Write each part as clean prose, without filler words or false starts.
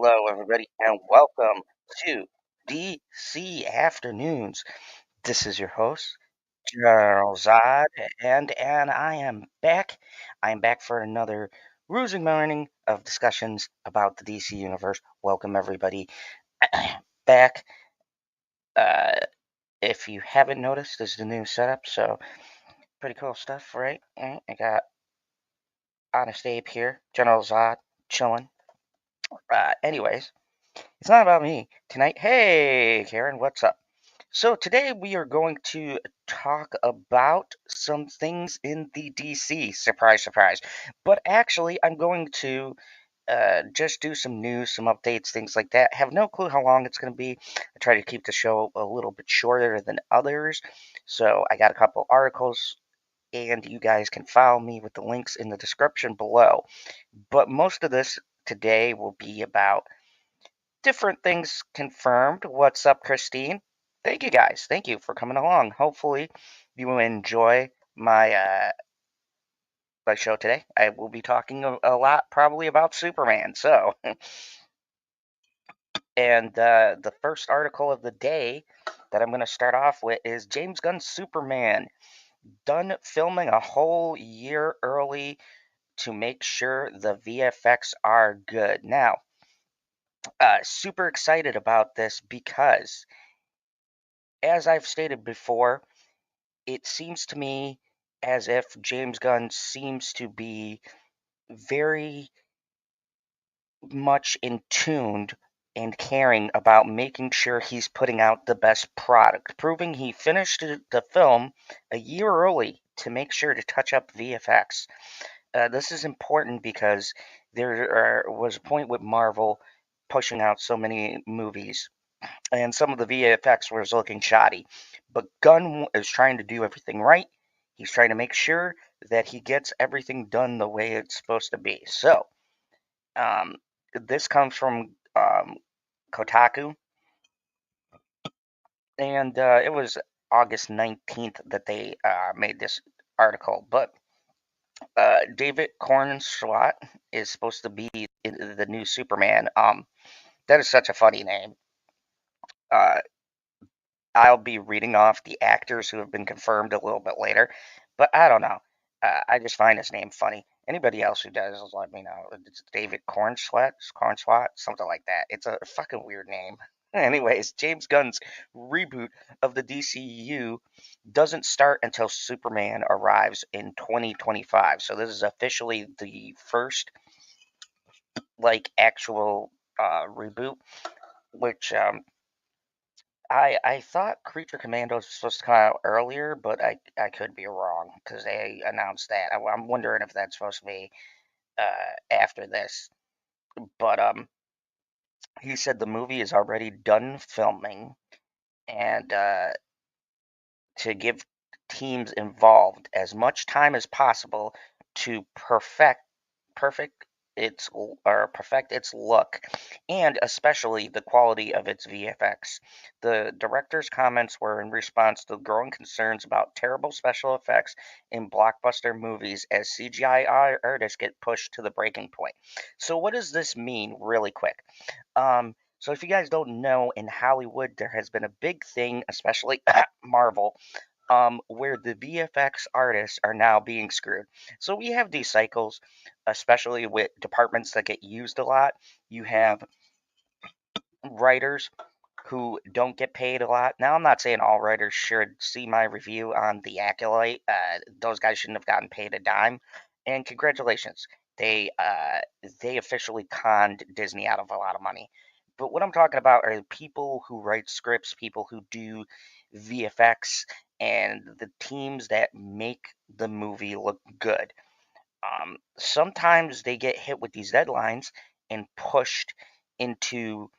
Hello, everybody, and welcome to DC Afternoons. This is your host, General Zod, and I am back. I am back for another rousing morning of discussions about the DC Universe. Welcome, everybody, back. Uh, if you haven't noticed, this is the new setup, so pretty cool stuff, right? I got Honest Abe here, General Zod, chilling. Anyways. It's not about me tonight. Hey, Karen, what's up? So, today we are going to talk about some things in the DC. Surprise, surprise. But actually, I'm going to just do some news, some updates, things like that. Have no clue how long it's going to be. I try to keep the show a little bit shorter than others. So, I got a couple articles, and you guys can follow me with the links in the description below. But most of this today will be about different things confirmed. What's up, Christine? Thank you guys. Thank you for coming along. Hopefully, you will enjoy my show today. I will be talking a lot probably about Superman. So, and the first article of the day that I'm going to start off with is James Gunn's Superman done filming a whole year early to make sure the VFX are good. Now, super excited about this because, as I've stated before, it seems to me as if James Gunn seems to be very much in tuned and caring about making sure he's putting out the best product, proving he finished the film a year early to make sure to touch up VFX. This is important because there was a point with Marvel pushing out so many movies, and some of the VFX was looking shoddy. But Gunn is trying to do everything right. He's trying to make sure that he gets everything done the way it's supposed to be. So, um, this comes from Kotaku, and it was August 19th that they made this article. But David Cornswat is supposed to be the new Superman. That is such a funny name. Uh, I'll be reading off the actors who have been confirmed a little bit later, but I don't know. I just find his name funny. Anybody else who does, let me know. It's David Cornswat, something like that. It's a fucking weird name. Anyways, James Gunn's reboot of the DCU doesn't start until Superman arrives in 2025. So this is officially the first actual reboot, which I thought Creature Commandos was supposed to come out earlier, but I could be wrong because they announced that. I'm wondering if that's supposed to be after this. But he said the movie is already done filming, and to give teams involved as much time as possible to perfect perfect its look, and especially the quality of its VFX. The director's comments were in response to growing concerns about terrible special effects in blockbuster movies as CGI artists get pushed to the breaking point. So what does this mean really quick? So if you guys don't know, in Hollywood there has been a big thing, especially Marvel, where the VFX artists are now being screwed. So we have these cycles, especially with departments that get used a lot. You have writers who don't get paid a lot. Now, I'm not saying all writers should see my review on The Acolyte. Those guys shouldn't have gotten paid a dime. And congratulations, they officially conned Disney out of a lot of money. But what I'm talking about are the people who write scripts, people who do VFX, and the teams that make the movie look good. Sometimes they get hit with these deadlines and pushed into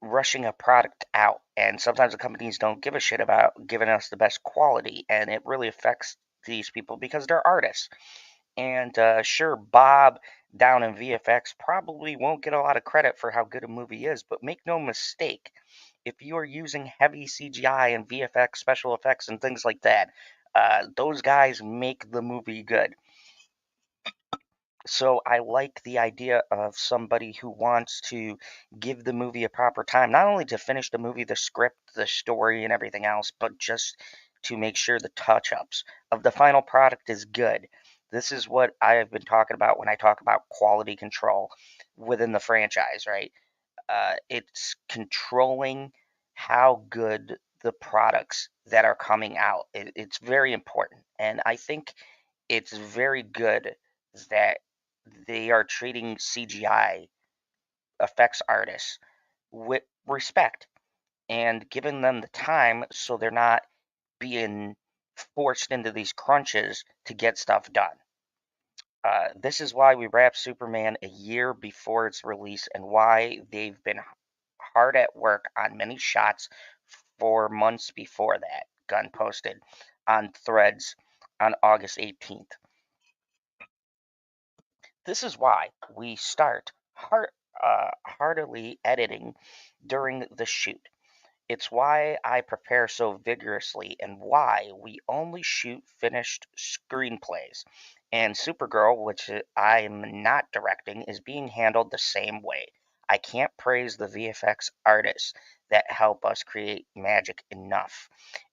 rushing a product out, and sometimes the companies don't give a shit about giving us the best quality, and it really affects these people because they're artists. And sure, Bob down in VFX probably won't get a lot of credit for how good a movie is, but make no mistake, if you are using heavy CGI and VFX, special effects, and things like that, those guys make the movie good. So I like the idea of somebody who wants to give the movie a proper time, not only to finish the movie, the script, the story, and everything else, but just to make sure the touch ups of the final product is good. This is what I have been talking about when I talk about quality control within the franchise, right? It's controlling how good the products that are coming out. It's very important. And I think it's very good that they are treating CGI effects artists with respect and giving them the time so they're not being forced into these crunches to get stuff done. This is why we wrapped Superman a year before its release and why they've been hard at work on many shots for months before that, Gunn posted on Threads on August 18th. This is why we start heartily editing during the shoot. It's why I prepare so vigorously and why we only shoot finished screenplays. And Supergirl, which I'm not directing, is being handled the same way. I can't praise the VFX artists that help us create magic enough.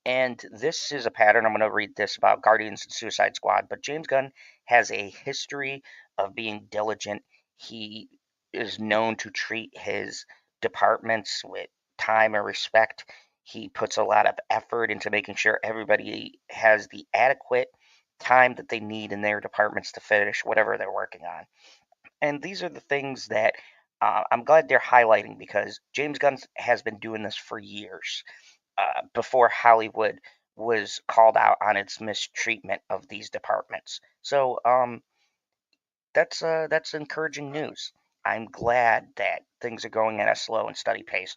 And this is a pattern. I'm going to read this about Guardians and Suicide Squad, but James Gunn has a history of being diligent. He is known to treat his departments with time and respect. He puts a lot of effort into making sure everybody has the adequate time that they need in their departments to finish whatever they're working on. And these are the things that I'm glad they're highlighting because James Gunn has been doing this for years before Hollywood was called out on its mistreatment of these departments. So that's encouraging news. I'm glad that things are going at a slow and steady pace.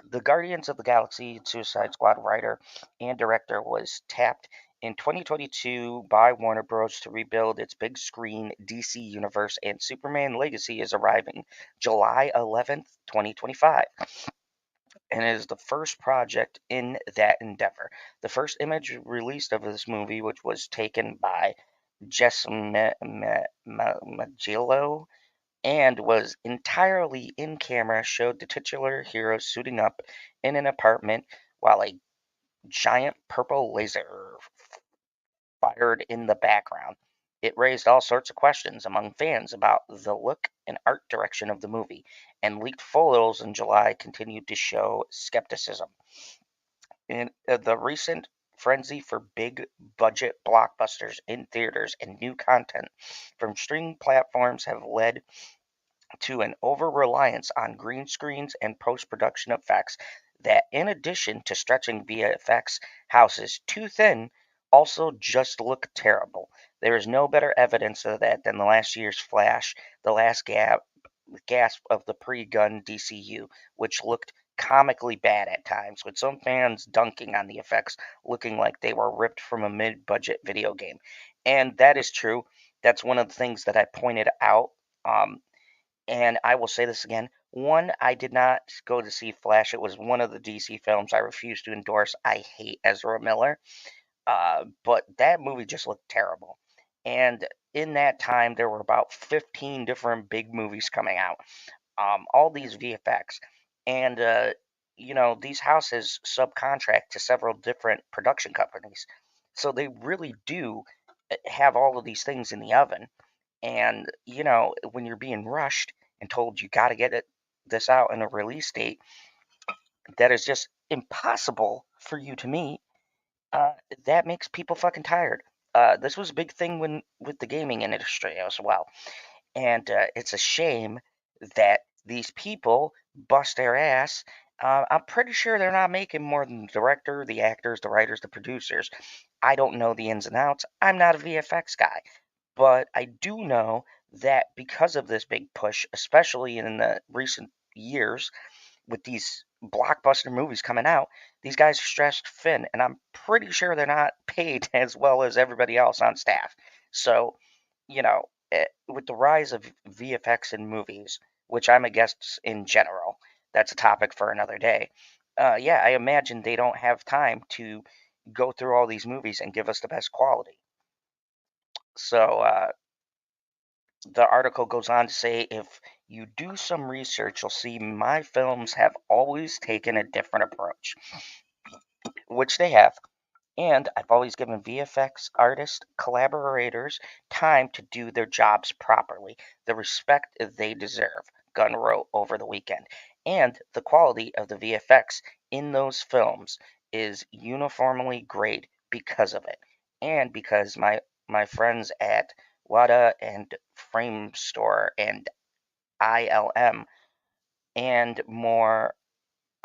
The Guardians of the Galaxy Suicide Squad writer and director was tapped in 2022 by Warner Bros. To rebuild its big screen DC universe, and Superman Legacy is arriving July 11th, 2025, and it is the first project in that endeavor. The first image released of this movie, which was taken by Jess Magillo and was entirely in camera, showed the titular hero suiting up in an apartment while a giant purple laser fired in the background. It raised all sorts of questions among fans about the look and art direction of the movie, and leaked photos in July continued to show skepticism. In the recent frenzy for big budget blockbusters in theaters and new content from streaming platforms have led to an over-reliance on green screens and post-production effects that, in addition to stretching VFX houses too thin, also just look terrible. There is no better evidence of that than the last year's Flash, the last gasp of the pre-Gunn DCU, which looked comically bad at times, with some fans dunking on the effects, looking like they were ripped from a mid-budget video game. And that is true. That's one of the things that I pointed out. And I will say this again. One, I did not go to see Flash. It was one of the DC films I refuse to endorse. I hate Ezra Miller. But that movie just looked terrible. And in that time, there were about 15 different big movies coming out, all these VFX. And, these houses subcontract to several different production companies. So they really do have all of these things in the oven. And, when you're being rushed and told you got to get this out in a release date that is just impossible for you to meet, uh, that makes people fucking tired. This was a big thing when with the gaming industry as well, and it's a shame that these people bust their ass. I'm pretty sure they're not making more than the director, the actors, the writers, the producers. I don't know the ins and outs. I'm not a VFX guy, but I do know that because of this big push, especially in the recent years, with these blockbuster movies coming out, these guys are stretched thin, and I'm pretty sure they're not paid as well as everybody else on staff. So, with the rise of VFX in movies, which I'm against in general, that's a topic for another day. Yeah, I imagine they don't have time to go through all these movies and give us the best quality. So, The article goes on to say, if you do some research, you'll see my films have always taken a different approach, which they have. And I've always given VFX artists, collaborators, time to do their jobs properly, the respect they deserve, Gunn wrote over the weekend. And the quality of the VFX in those films is uniformly great because of it. And because my friends at Wada and Frame Store and ILM and more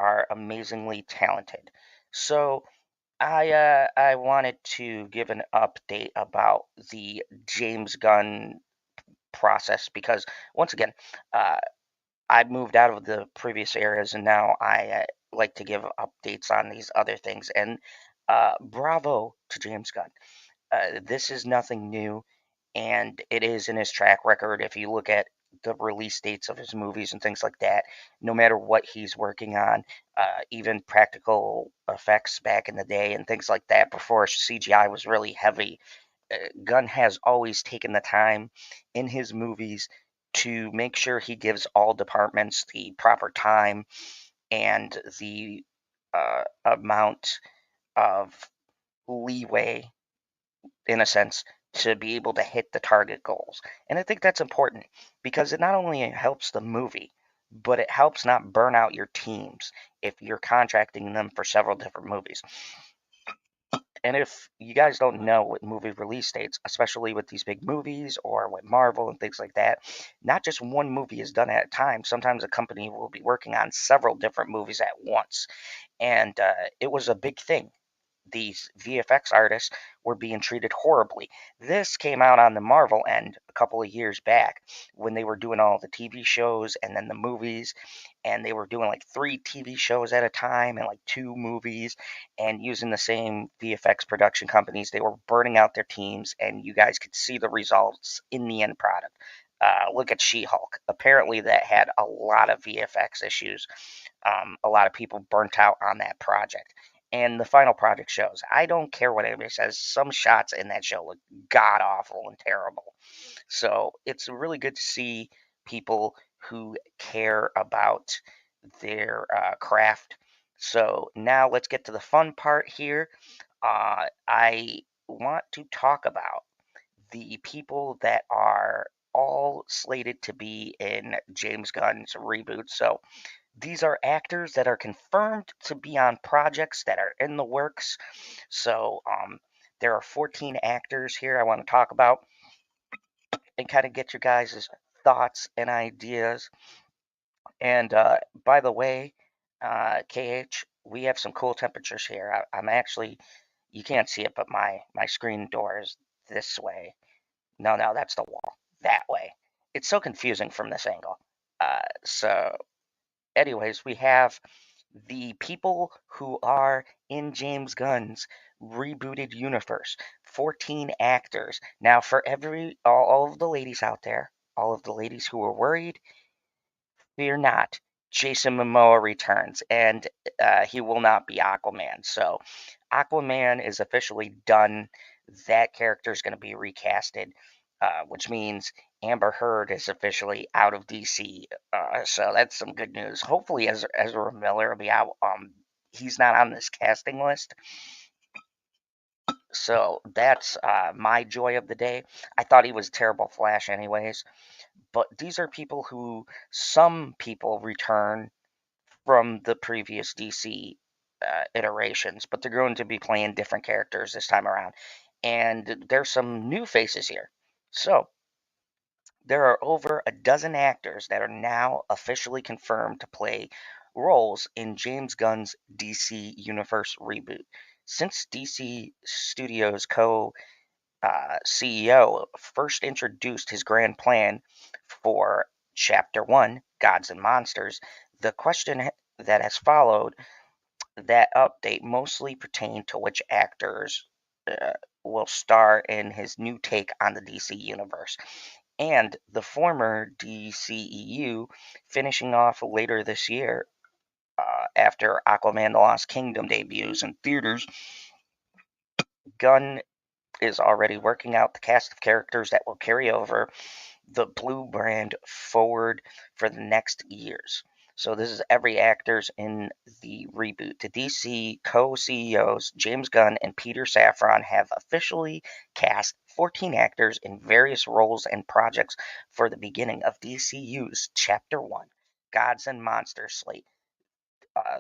are amazingly talented. So I wanted to give an update about the James Gunn process because once again, uh, I moved out of the previous eras and now I like to give updates on these other things. And bravo to James Gunn. This is nothing new, and it is in his track record. If you look at the release dates of his movies and things like that, no matter what he's working on, even practical effects back in the day and things like that before CGI was really heavy, Gunn has always taken the time in his movies to make sure he gives all departments the proper time and the amount of leeway in a sense, to be able to hit the target goals. And I think that's important because it not only helps the movie, but it helps not burn out your teams if you're contracting them for several different movies. And if you guys don't know with movie release dates, especially with these big movies or with Marvel and things like that, not just one movie is done at a time. Sometimes a company will be working on several different movies at once. And it was a big thing. These VFX artists were being treated horribly. This came out on the Marvel end a couple of years back when they were doing all the TV shows and then the movies, and they were doing like 3 TV shows at a time and like 2 movies and using the same VFX production companies. They were burning out their teams, and you guys could see the results in the end product. Look at She-Hulk. Apparently, that had a lot of VFX issues. A lot of people burnt out on that project. And the final project shows. I don't care what anybody says. Some shots in that show look god awful and terrible. So it's really good to see people who care about their craft. So now let's get to the fun part here. I want to talk about the people that are all slated to be in James Gunn's reboot. So these are actors that are confirmed to be on projects that are in the works. So there are 14 actors here I want to talk about and kind of get your guys' thoughts and ideas. And by the way, KH, we have some cool temperatures here. I'm actually, you can't see it, but my screen door is this way. No, that's the wall. That way. It's so confusing from this angle. So anyways, we have the people who are in James Gunn's rebooted universe. 14 actors. Now, for all of the ladies out there, all of the ladies who are worried, fear not. Jason Momoa returns, and he will not be Aquaman. So, Aquaman is officially done. That character is going to be recasted, which means Amber Heard is officially out of DC. So that's some good news. Hopefully, Ezra Miller will be out. He's not on this casting list, so that's my joy of the day. I thought he was terrible Flash, anyways. But these are people who some people return from the previous DC iterations, but they're going to be playing different characters this time around. And there's some new faces here. So there are over a dozen actors that are now officially confirmed to play roles in James Gunn's DC Universe reboot. Since DC Studios co CEO first introduced his grand plan for Chapter 1, Gods and Monsters, the question that has followed that update mostly pertained to which actors uh, will star in his new take on the DC Universe. And the former DCEU finishing off later this year after Aquaman The Lost Kingdom debuts in theaters. Gunn is already working out the cast of characters that will carry over the blue brand forward for the next years. So this is every actors in the reboot. The DC co-CEOs James Gunn and Peter Safran have officially cast 14 actors in various roles and projects for the beginning of DCU's Chapter 1 Gods and Monsters slate.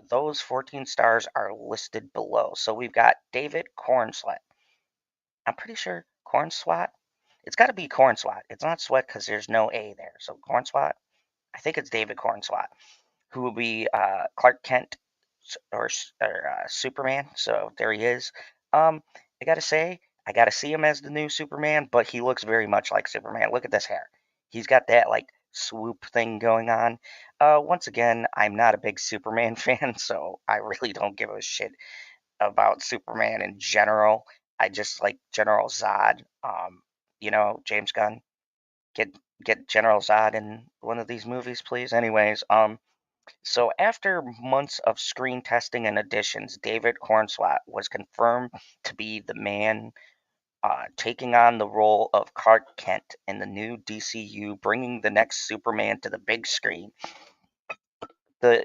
Those 14 stars are listed below. So we've got David Cornswet. I'm pretty sure Cornswat. It's got to be Cornswat. It's not Sweat because there's no A there. So Cornswat. I think it's David Cornswat, who will be Clark Kent or Superman. So there he is. I gotta say, I gotta see him as the new Superman, but he looks very much like Superman. Look at this hair. He's got that like swoop thing going on. Once again, I'm not a big Superman fan, so I really don't give a shit about Superman in general. I just like General Zod. James Gunn. Get get General Zod in one of these movies, please. Anyways, so after months of screen testing and auditions, David Cornswat was confirmed to be the man taking on the role of Clark Kent in the new DCU, bringing the next Superman to the big screen.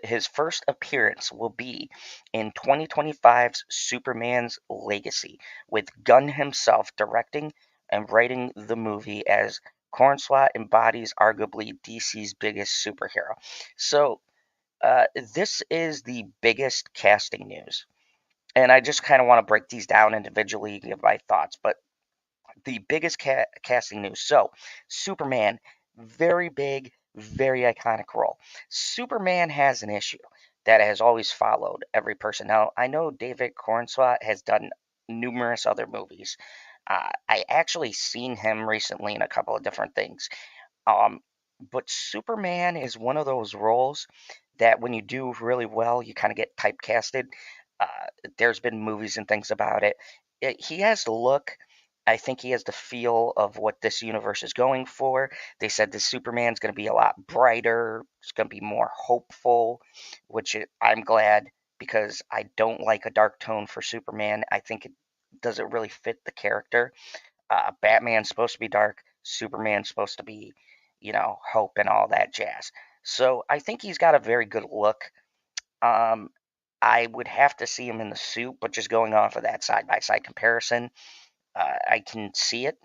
His first appearance will be in 2025's Superman's Legacy, with Gunn himself directing and writing the movie as Cornswat embodies arguably DC's biggest superhero. So, this is the biggest casting news. And I just kind of want to break these down individually, give my thoughts. But the biggest casting news. So, Superman, very big, very iconic role. Superman has an issue that has always followed every person. Now, I know David Cornswat has done numerous other movies. I actually seen him recently in a couple of different things. Um, but Superman is one of those roles that when you do really well, you kind of get typecasted. There's been movies and things about it. He has the look. I think he has the feel of what this universe is going for. They said the Superman's going to be a lot brighter. It's going to be more hopeful, which I'm glad because I don't like a dark tone for Superman. I think it doesn't really fit the character. Batman's supposed to be dark. Superman's supposed to be, hope and all that jazz. So I think he's got a very good look. Um, I would have to see him in the suit, but just going off of that side by side comparison, I can see it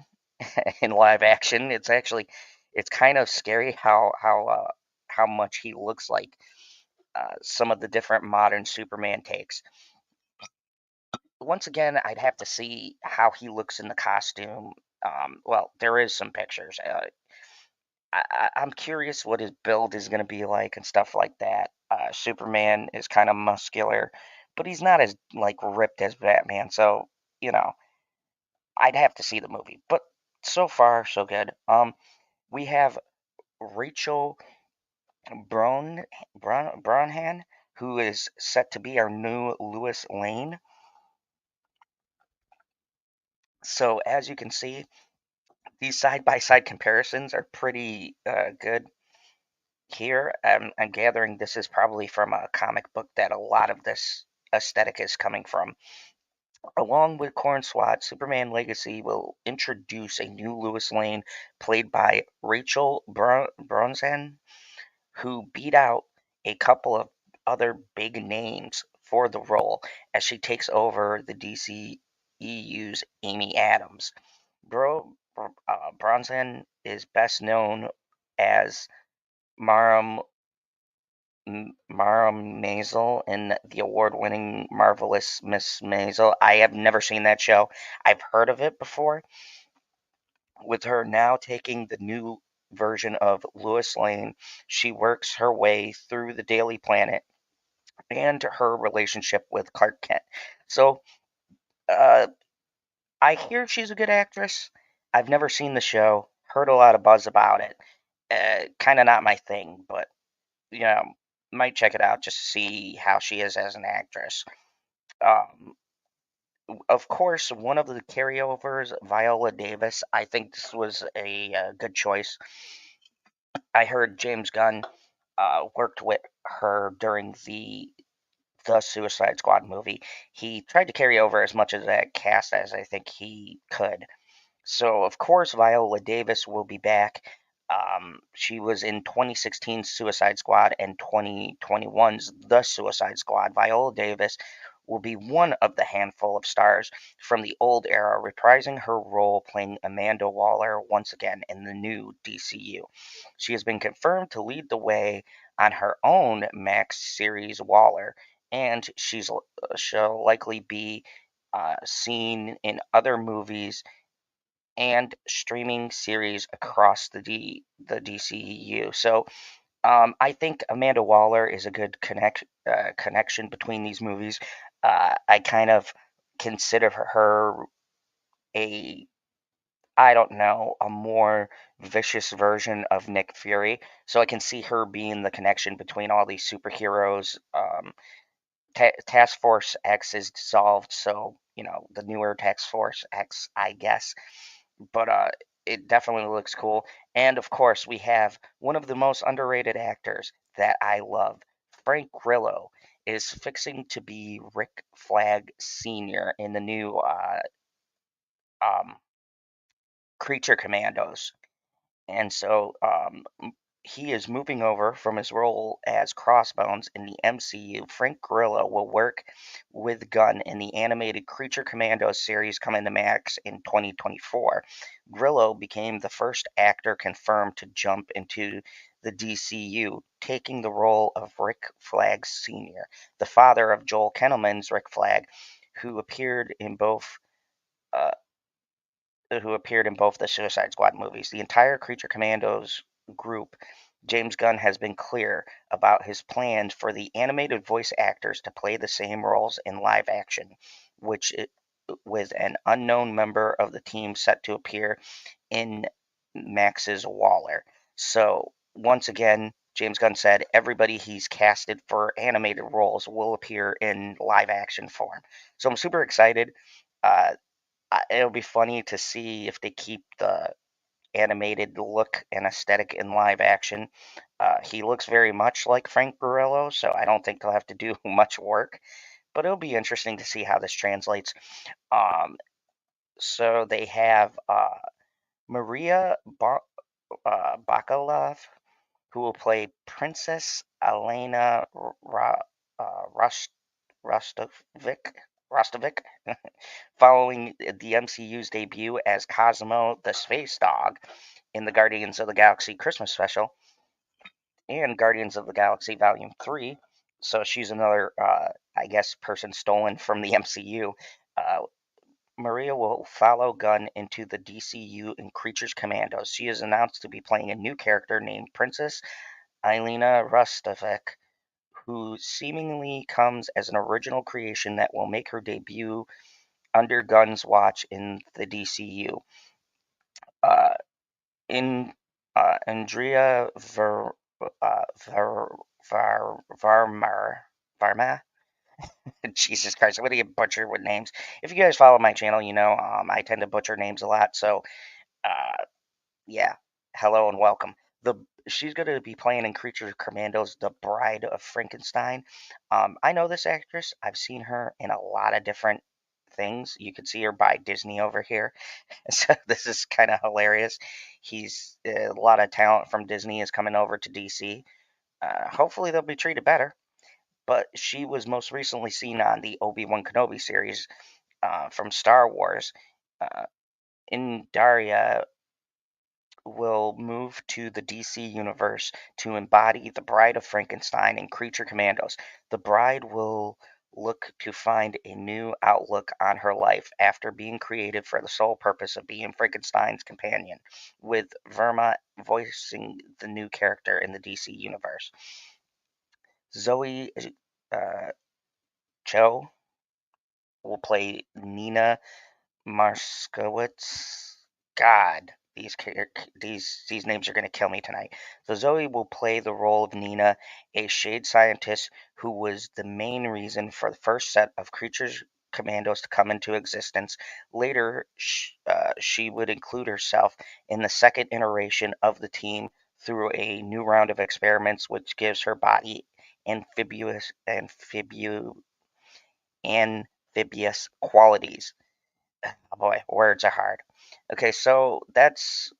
in live action. It's kind of scary how much he looks like some of the different modern Superman takes. Once again, I'd have to see how he looks in the costume. Well, there is some pictures. I'm curious what his build is going to be like and stuff like that. Superman is kind of muscular, but he's not as like ripped as Batman. So you know, I'd have to see the movie. But so far, so good. We have Rachel Brownhan, who is set to be our new Lois Lane. So as you can see, these side by side comparisons are pretty good here. I'm gathering this is probably from a comic book that a lot of this aesthetic is coming from. Along with Cornswat, Superman Legacy will introduce a new Lois Lane played by Rachel Bronson, who beat out a couple of other big names for the role as she takes over the DCEU's Amy Adams. Bronson is best known as Marum Maisel in the award-winning Marvelous Miss Maisel. I have never seen that show. I've heard of it before. With her now taking the new version of Lois Lane, she works her way through the Daily Planet and her relationship with Clark Kent. So, uh, I hear she's a good actress. I've never seen the show. Heard a lot of buzz about it. Kind of not my thing, but you know, might check it out just to see how she is as an actress. Um, of course, one of the carryovers, Viola Davis. I think this was a good choice. I heard James Gunn worked with her during the Suicide Squad movie. He tried to carry over as much of that cast as I think he could. So, of course, Viola Davis will be back. She was in 2016's Suicide Squad and 2021's The Suicide Squad. Viola Davis will be one of the handful of stars from the old era, reprising her role playing Amanda Waller once again in the new DCU. She has been confirmed to lead the way on her own Max series Waller, and she'll likely be seen in other movies and streaming series across the DCEU. So I think Amanda Waller is a good connection between these movies. I kind of consider her a I don't know, a more vicious version of Nick Fury. So I can see her being the connection between all these superheroes. Task Force X is dissolved, so the newer Task Force X, I guess. But it definitely looks cool. And of course, we have one of the most underrated actors that I love. Frank Grillo is fixing to be Rick Flag Sr. in the new um, Creature Commandos. And so he is moving over from his role as Crossbones in the MCU. Frank Grillo will work with Gunn in the animated Creature Commandos series coming to Max in 2024. Grillo became the first actor confirmed to jump into the DCU, taking the role of Rick Flag Sr., the father of Joel Kinnaman's Rick Flag, who appeared in both. Uh, the Suicide Squad movies. The entire Creature Commandos group, James Gunn has been clear about his plans for the animated voice actors to play the same roles in live action, with an unknown member of the team set to appear in Max's Waller. So, once again, James Gunn said everybody he's casted for animated roles will appear in live action form. So, I'm super excited. Uh, it'll be funny to see if they keep the animated look and aesthetic in live action. He looks very much like Frank Grillo, so I don't think they'll have to do much work. But it'll be interesting to see how this translates. Um, so they have Maria Bakalov, who will play Princess Elena Rostovic. Rostovic, following the MCU's debut as Cosmo the Space Dog in the Guardians of the Galaxy Christmas special and Guardians of the Galaxy Volume 3. So she's another, I guess, person stolen from the MCU. Uh, Maria will follow Gunn into the DCU in Creatures Commandos. She is announced to be playing a new character named Princess Elena Rostovic, who seemingly comes as an original creation that will make her debut under Gunn's watch in the DCU. Uh, in Andrea Varma. Jesus Christ, I'm gonna get butchered with names. If you guys follow my channel, I tend to butcher names a lot. So, uh, yeah, hello and welcome. The She's gonna be playing in Creature Commandos, The Bride of Frankenstein. I know this actress. I've seen her in a lot of different things. You can see her by Disney over here. So this is kind of hilarious. A lot of talent from Disney is coming over to DC. Hopefully they'll be treated better. But she was most recently seen on the Obi-Wan Kenobi series from Star Wars. Uh, in Daria will move to the DC universe to embody the Bride of Frankenstein in Creature Commandos. The bride will look to find a new outlook on her life after being created for the sole purpose of being Frankenstein's companion, with Verma voicing the new character in the DC universe. Zoe uh, Cho will play Nina Marskowitz. God, these names are going to kill me tonight. So Zoe will play the role of Nina, a shade scientist who was the main reason for the first set of Creatures Commandos to come into existence. Later, she would include herself in the second iteration of the team through a new round of experiments, which gives her body amphibious qualities. Oh boy, words are hard. Okay, so that's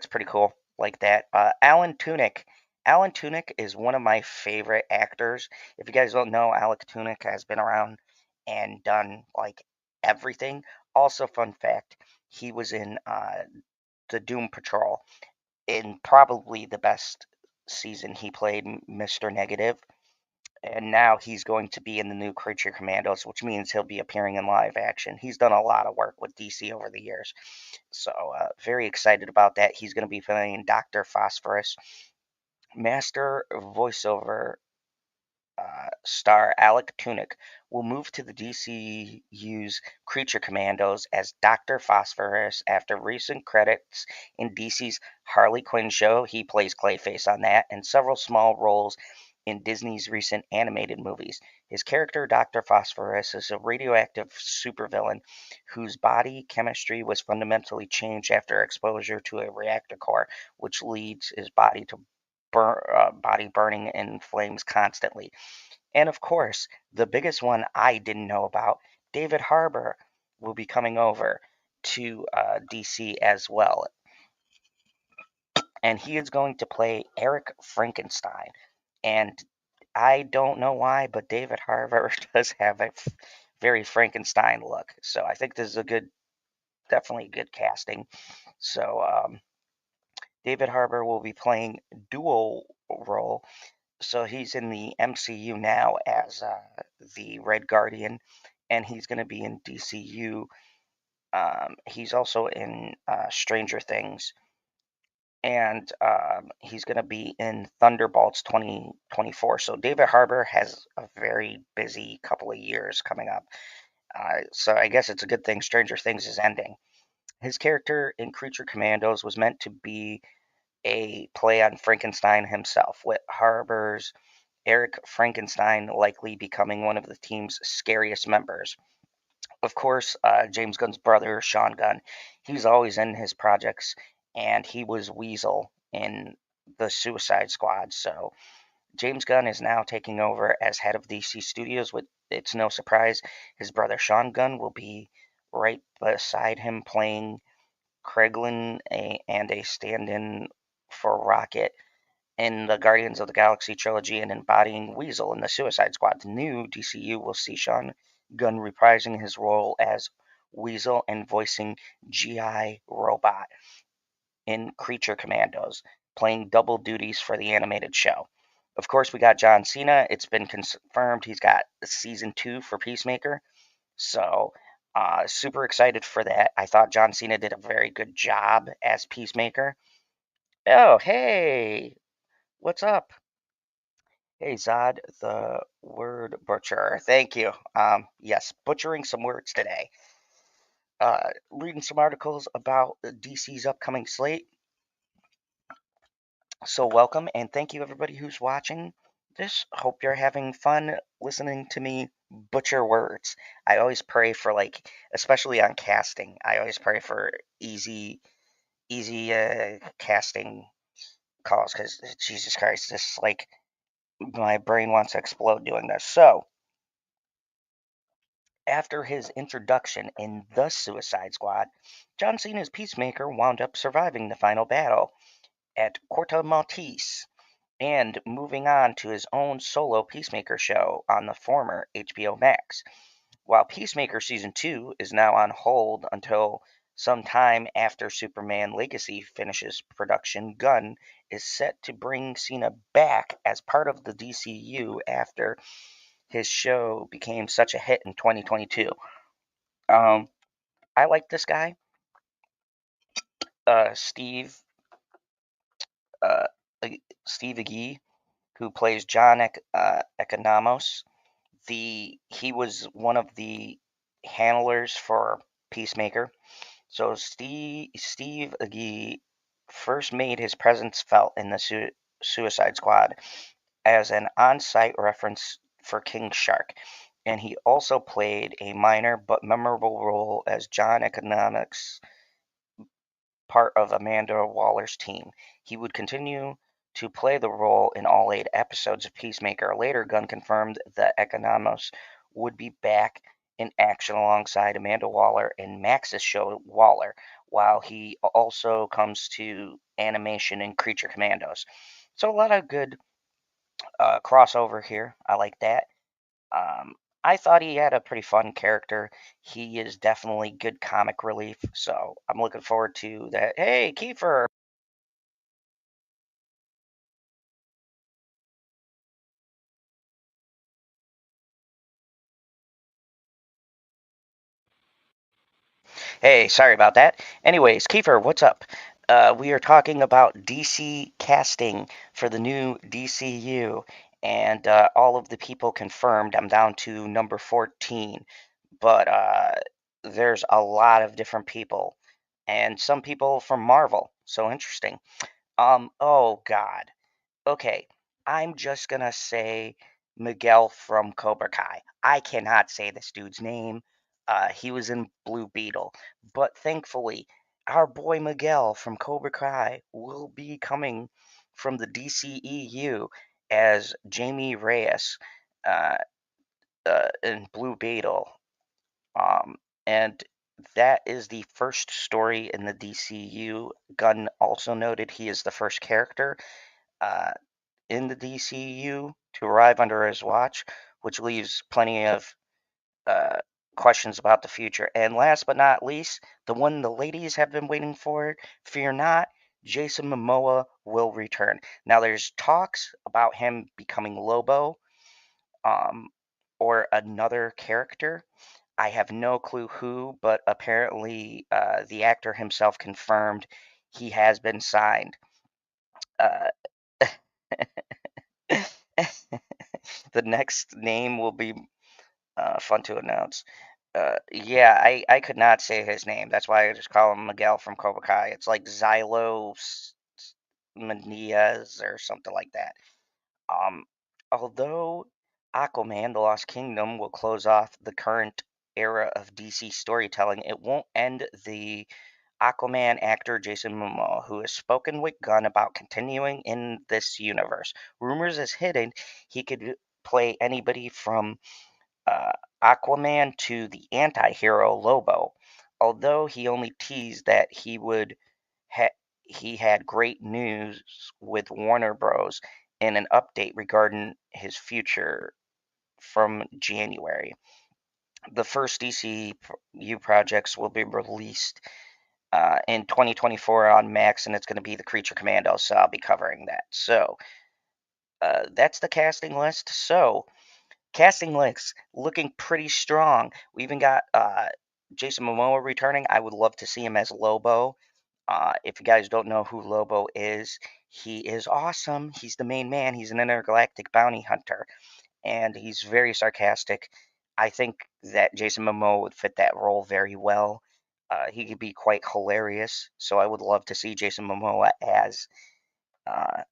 pretty cool. like that. Alan Tudyk. Alan Tudyk is one of my favorite actors. If you guys don't know, Alec Tudyk has been around and done like everything. Also, fun fact, he was in the Doom Patrol in probably the best season. He played Mr. Negative, and now he's going to be in the new Creature Commandos, which means he'll be appearing in live action. He's done a lot of work with DC over the years, so very excited about that. He's going to be playing Dr. Phosphorus. Master voiceover star Alec Tudyk will move to the DCU's Creature Commandos as Dr. Phosphorus after recent credits in DC's Harley Quinn show. He plays Clayface on that, and several small roles in Disney's recent animated movies. His character, Dr. Phosphorus, is a radioactive supervillain whose body chemistry was fundamentally changed after exposure to a reactor core, which leads his body to body burning in flames constantly. And of course, the biggest one I didn't know about, David Harbour will be coming over to DC as well. And he is going to play Eric Frankenstein. And I don't know why, but David Harbour does have a very Frankenstein look. So I think this is definitely a good casting. So David Harbour will be playing dual role. So he's in the MCU now as the Red Guardian, and he's going to be in DCU. He's also in Stranger Things, and he's going to be in Thunderbolts 2024. So David Harbour has a very busy couple of years coming up. So I guess it's a good thing Stranger Things is ending. His character in Creature Commandos was meant to be a play on Frankenstein himself, with Harbour's Eric Frankenstein likely becoming one of the team's scariest members. Of course, James Gunn's brother, Sean Gunn, he's always in his projects, and he was Weasel in the Suicide Squad. So James Gunn is now taking over as head of DC Studios. With it's no surprise, his brother Sean Gunn will be right beside him playing Kraglin and a stand-in for Rocket in the Guardians of the Galaxy trilogy and embodying Weasel in the Suicide Squad. The new DCU will see Sean Gunn reprising his role as Weasel and voicing G.I. Robot in Creature Commandos, playing double duties for the animated show. Of course, we got John Cena. It's been confirmed he's got season 2 for Peacemaker. So, super excited for that. I thought John Cena did a very good job as Peacemaker. Oh, hey, what's up? Hey, Zod, the word butcher. Thank you. Yes, butchering some words today. Reading some articles about DC's upcoming slate. So, welcome and thank you, everybody who's watching this. Hope you're having fun listening to me butcher words. I always pray for, like, especially on casting, I always pray for easy casting calls because Jesus Christ, this like my brain wants to explode doing this. So, after his introduction in The Suicide Squad, John Cena's Peacemaker wound up surviving the final battle at Corto Maltese and moving on to his own solo Peacemaker show on the former HBO Max. While Peacemaker Season 2 is now on hold until sometime after Superman Legacy finishes production, Gunn is set to bring Cena back as part of the DCU after his show became such a hit in 2022. I like this guy, Steve uh, Steve Agee, who plays John Economos. He was one of the handlers for Peacemaker. So Steve Agee first made his presence felt in the Suicide Squad as an on-site reference for King Shark, and he also played a minor but memorable role as John Economics, part of Amanda Waller's team. He would continue to play the role in all 8 episodes of Peacemaker. Later, Gunn confirmed that Economos would be back in action alongside Amanda Waller in Max's show Waller, while he also comes to animation in Creature Commandos. So a lot of good crossover here. I like that. Um, I thought he had a pretty fun character. He is definitely good comic relief, so I'm looking forward to that. Hey, Kiefer! Hey, sorry about that. Anyways, Kiefer, what's up? We are talking about DC casting for the new DCU, and all of the people confirmed. I'm down to number 14, but there's a lot of different people, and some people from Marvel. So interesting. Oh God. Okay, I'm just gonna say Miguel from Cobra Kai. I cannot say this dude's name. He was in Blue Beetle, but thankfully, our boy Miguel from Cobra Kai will be coming from the DCEU as Jamie Reyes uh, in Blue Beetle. Um, and that is the first story in the DCU. Gunn also noted he is the first character. Uh, in the DCU to arrive under his watch, which leaves plenty of uh, questions about the future. And last but not least, the one the ladies have been waiting for, fear not, Jason Momoa will return. Now, there's talks about him becoming Lobo um, or another character. I have no clue who, but apparently the actor himself confirmed he has been signed. Uh, the next name will be fun to announce. Yeah, I could not say his name. That's why I just call him Miguel from Cobra Kai. It's like Xylo Manias or something like that. Um, Although Aquaman: The Lost Kingdom will close off the current era of DC storytelling, it won't end the Aquaman actor Jason Momoa, who has spoken with Gunn about continuing in this universe. Rumors is hidden he could play anybody from uh, Aquaman to the anti-hero Lobo, although he only teased that ha- he had great news with Warner Bros. In an update regarding his future from January. The first DCU projects will be released in 2024 on Max, and it's going to be the Creature Commandos, so I'll be covering that. So that's the casting list. So casting list looking pretty strong. We even got Jason Momoa returning. I would love to see him as Lobo. If you guys don't know who Lobo is, he is awesome. He's the main man. He's an intergalactic bounty hunter, and he's very sarcastic. I think that Jason Momoa would fit that role very well. He could be quite hilarious, so I would love to see Jason Momoa as uh,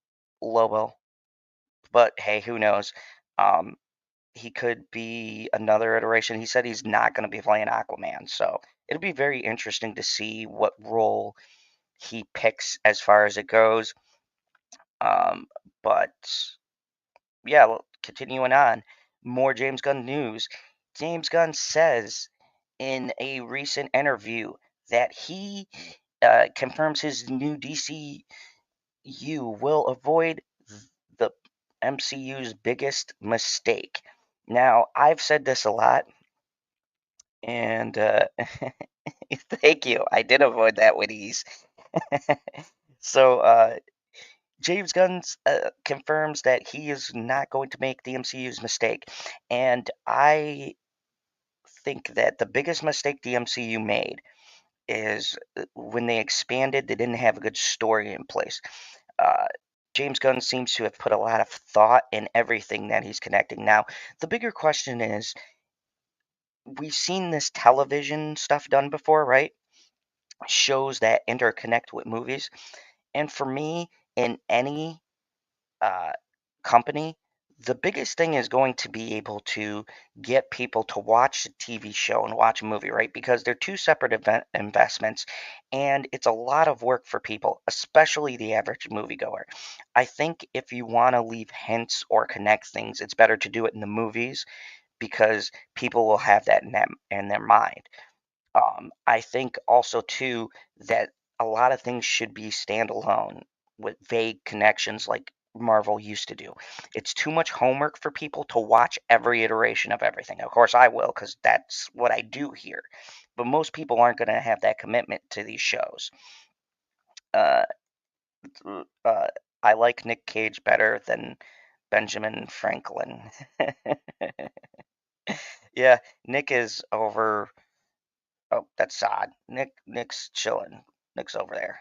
Lobo. But hey, who knows? Um, he could be another iteration. He said he's not going to be playing Aquaman, so it'll be very interesting to see what role he picks as far as it goes. Um, but yeah, well, continuing on, more James Gunn news. James Gunn says in a recent interview that he confirms his new DCU will avoid the MCU's biggest mistake. Now, I've said this a lot, and thank you. I did avoid that with ease. So, James Gunn confirms that he is not going to make the MCU's mistake. And I think that the biggest mistake the MCU made is when they expanded, they didn't have a good story in place. Uh, James Gunn seems to have put a lot of thought in everything that he's connecting. Now, the bigger question is we've seen this television stuff done before, right? Shows that interconnect with movies. And for me, in any uh, company, the biggest thing is going to be able to get people to watch a TV show and watch a movie, right? Because they're two separate investments, and it's a lot of work for people, especially the average moviegoer. I think if you want to leave hints or connect things, it's better to do it in the movies because people will have that in their mind. I think also too that a lot of things should be standalone with vague connections like Marvel used to do. It's too much homework for people to watch every iteration of everything. Of course, I will because that's what I do here. But most people aren't going to have that commitment to these shows. Uh, uh, I like Nick Cage better than Benjamin Franklin. Yeah, Nick is over. Oh, that's odd. Nick's chilling. Nick's over there.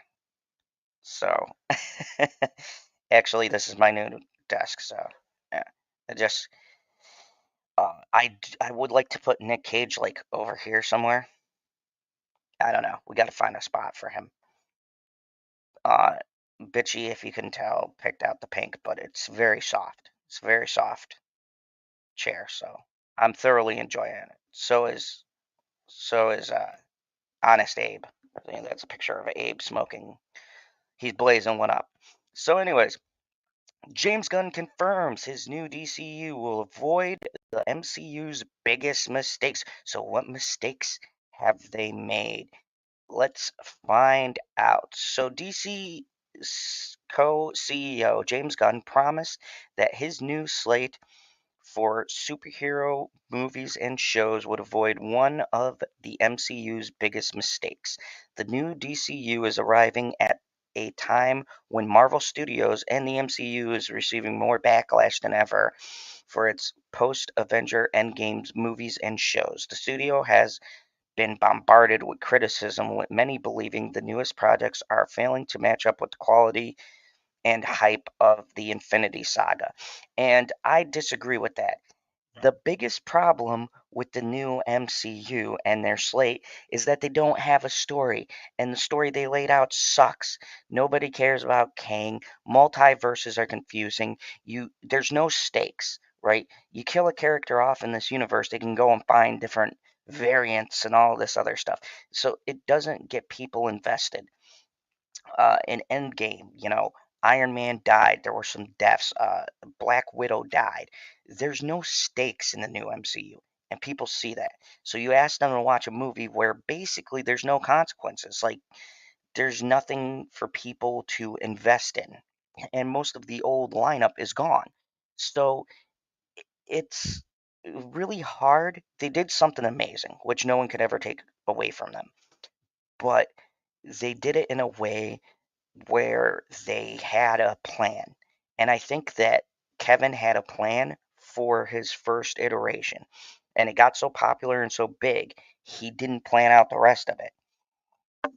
So, actually, this is my new desk. So, yeah, I just I would like to put Nick Cage like over here somewhere. I don't know. We got to find a spot for him. Uh, Bitchy, if you can tell, picked out the pink, but it's very soft. It's a very soft chair, so I'm thoroughly enjoying it. So is Honest Abe. I think that's a picture of Abe smoking. He's blazing one up. So, anyways, James Gunn confirms his new DCU will avoid the MCU's biggest mistakes. So, what mistakes have they made? Let's find out. So, DC co CEO James Gunn promised that his new slate for superhero movies and shows would avoid one of the MCU's biggest mistakes. The new DCU is arriving at a time when Marvel Studios and the MCU is receiving more backlash than ever for its post Avenger Endgames movies and shows. The studio has been bombarded with criticism, with many believing the newest projects are failing to match up with the quality and hype of the Infinity Saga. And I disagree with that. The biggest problem with the new MCU and their slate is that they don't have a story, and the story they laid out sucks. Nobody cares about Kang. Multiverses are confusing. There's no stakes, right? You kill a character off in this universe, they can go and find different variants and all this other stuff. So it doesn't get people invested. In Endgame, Iron Man died. There were some deaths. Black Widow died. There's no stakes in the new MCU, and people see that. So you ask them to watch a movie where basically there's no consequences. Like there's nothing for people to invest in, and most of the old lineup is gone. So it's really hard. They did something amazing, which no one could ever take away from them, but they did it in a way where they had a plan. And I think that Kevin had a plan for his first iteration. And it got so popular and so big, he didn't plan out the rest of it.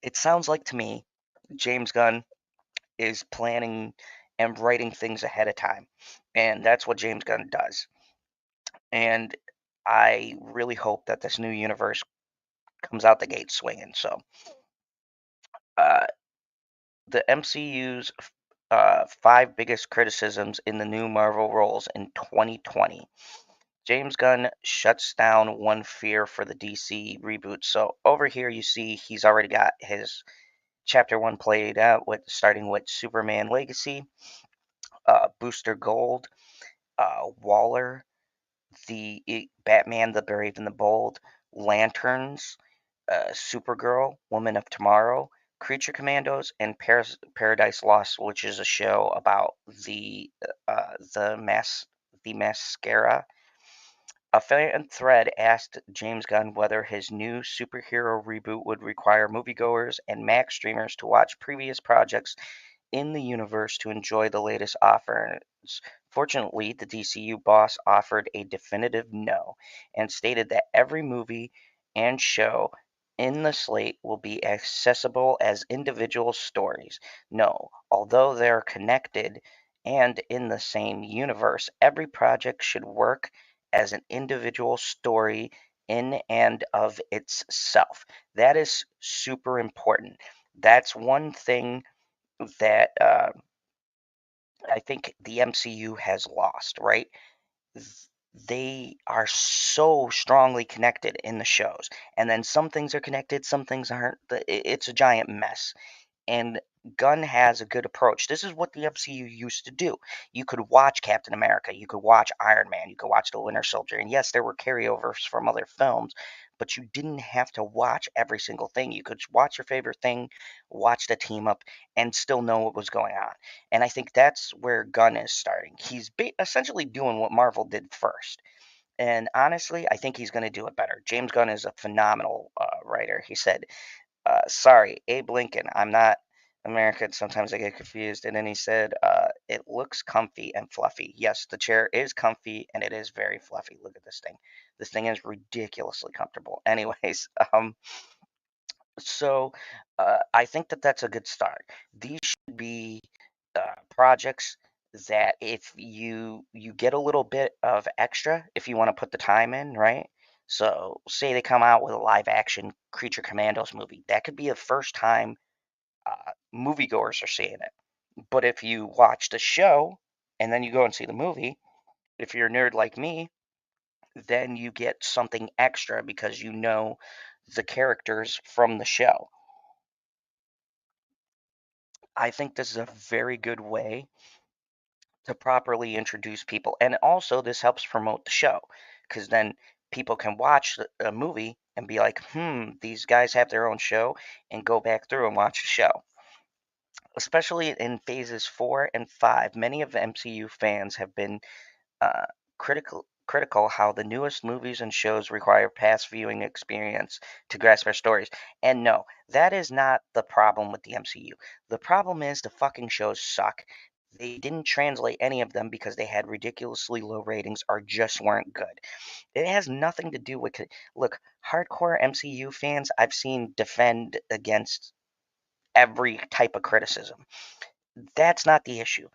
It sounds like to me, James Gunn is planning and writing things ahead of time. And that's what James Gunn does. And I really hope that this new universe comes out the gate swinging. So, uh, the MCU's five biggest criticisms in the new Marvel roles in 2020. James Gunn shuts down One Fear for the DC reboot. So over here you see he's already got his chapter one played out with starting with Superman Legacy, Booster Gold, Waller, the Batman, the Brave and the Bold, Lanterns, Supergirl, Woman of Tomorrow, Creature Commandos, and Paradise Lost, which is a show about the mascara. A fan thread asked James Gunn whether his new superhero reboot would require moviegoers and Mac streamers to watch previous projects in the universe to enjoy the latest offers. Fortunately, the DCU boss offered a definitive no and stated that every movie and show in the slate will be accessible as individual stories. No, although they're connected and in the same universe, every project should work as an individual story in and of itself. That is super important. That's one thing that I think the MCU has lost, right? They are so strongly connected in the shows, and then some things are connected, some things aren't. It's a giant mess. And Gunn has a good approach. This is what the MCU used to do. You could watch Captain America, you could watch Iron Man, you could watch The Winter Soldier, and yes, there were carryovers from other films, but you didn't have to watch every single thing. You could watch your favorite thing, watch the team up, and still know what was going on. And I think that's where Gunn is starting. He's essentially doing what Marvel did first. And honestly, I think he's going to do it better. James Gunn is a phenomenal writer. He said, sorry, Abe Lincoln, I'm not American. Sometimes I get confused. And then he said, it looks comfy and fluffy. Yes, the chair is comfy and it is very fluffy. Look at this thing. This thing is ridiculously comfortable. Anyways, so I think that that's a good start. These should be projects that if you get a little bit of extra if you want to put the time in, right? So say they come out with a live action Creature Commandos movie, that could be a first time moviegoers are seeing it. But if you watch the show and then you go and see the movie, if you're a nerd like me, then you get something extra because you know the characters from the show. I think this is a very good way to properly introduce people. And also, this helps promote the show because then people can watch a movie and be like, these guys have their own show, and go back through and watch the show. Especially in phases 4 and 5, many of the MCU fans have been uh, critical how the newest movies and shows require past viewing experience to grasp our stories. And no, that is not the problem with the MCU. The problem is the fucking shows suck. They didn't translate any of them because they had ridiculously low ratings or just weren't good. It has nothing to do with look, hardcore MCU fans I've seen defend against every type of criticism. That's not the issue.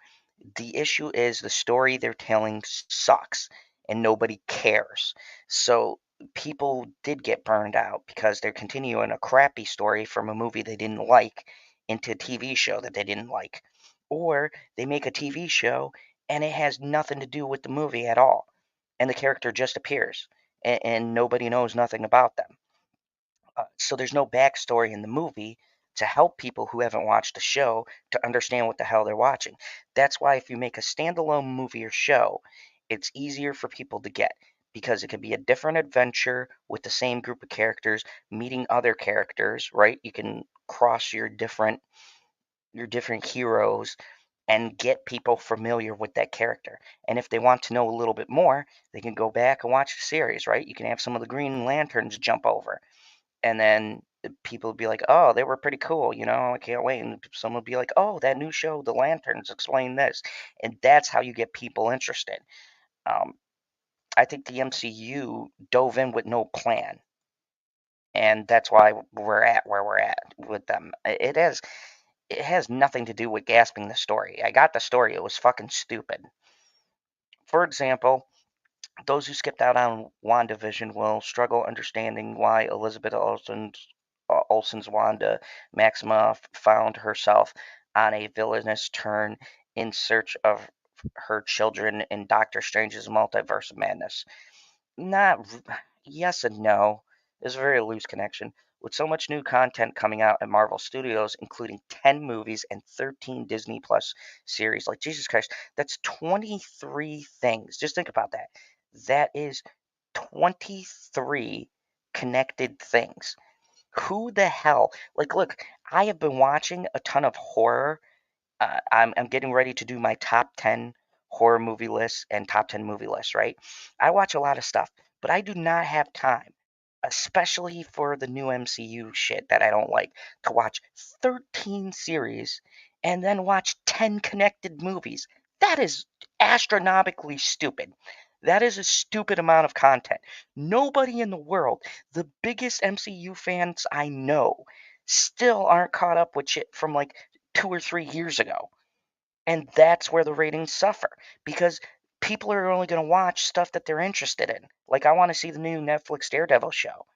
The issue is the story they're telling sucks and nobody cares. So people did get burned out because they're continuing a crappy story from a movie they didn't like into a TV show that they didn't like. Or they make a TV show and it has nothing to do with the movie at all. And the character just appears and nobody knows nothing about them. So there's no backstory in the movie to help people who haven't watched the show to understand what the hell they're watching. That's why if you make a standalone movie or show, it's easier for people to get because it could be a different adventure with the same group of characters, meeting other characters, right? You can cross your different heroes and get people familiar with that character. And if they want to know a little bit more, they can go back and watch the series, right? You can have some of the Green Lanterns jump over and then people would be like, "Oh, they were pretty cool, I can't wait." And someone would be like, "Oh, that new show, The Lanterns, explain this," and that's how you get people interested. Um, I think the MCU dove in with no plan, and that's why we're at where we're at with them. It has nothing to do with gasping the story. I got the story; it was fucking stupid. For example, those who skipped out on WandaVision will struggle understanding why Elizabeth Olsen's Wanda Maximoff found herself on a villainous turn in search of her children in Doctor Strange's Multiverse of Madness. Not yes and no. There's a very loose connection. With so much new content coming out at Marvel Studios, including 10 movies and 13 Disney Plus series, like Jesus Christ, that's 23 things. Just think about that. That is 23 connected things. Who the hell? Like, look, I have been watching a ton of horror. I'm getting ready to do my top 10 horror movie lists and top 10 movie lists, right? I watch a lot of stuff, but I do not have time, especially for the new MCU shit that I don't like, to watch 13 series and then watch 10 connected movies. That is astronomically stupid. That is a stupid amount of content. Nobody in the world, the biggest MCU fans I know, still aren't caught up with shit from like 2 or 3 years ago. And that's where the ratings suffer because people are only going to watch stuff that they're interested in. Like, I want to see the new Netflix Daredevil show,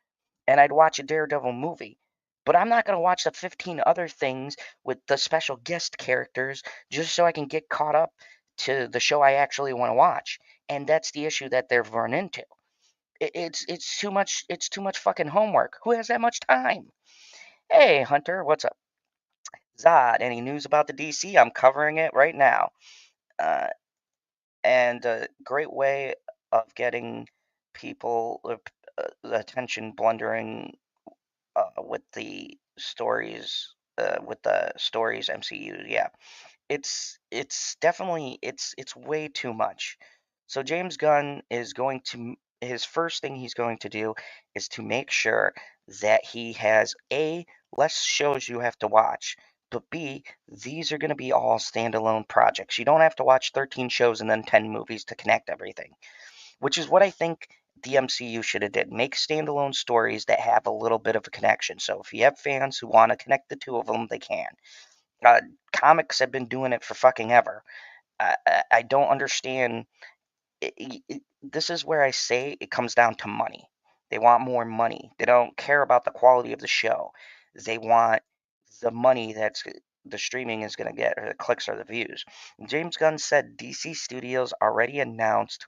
and I'd watch a Daredevil movie. But I'm not going to watch the 15 other things with the special guest characters just so I can get caught up to the show I actually want to watch. And that's the issue that they've run into. It's too much. It's too much fucking homework. Who has that much time? Hey, Hunter, what's up? Zod, any news about the DC? I'm covering it right now. Uh, and a great way of getting people the attention blundering with the stories MCU. Yeah, it's definitely it's way too much. So James Gunn is going to his first thing he's going to do is to make sure that he has A, less shows you have to watch, but B, these are going to be all standalone projects. You don't have to watch 13 shows and then 10 movies to connect everything, which is what I think the MCU should have did. Make standalone stories that have a little bit of a connection. So if you have fans who want to connect the two of them, they can. Uh, Comics have been doing it for fucking ever. I don't understand. This is where I say it comes down to money. They want more money. They don't care about the quality of the show. They want the money that's the streaming is going to get, or the clicks or the views. James Gunn said DC Studios already announced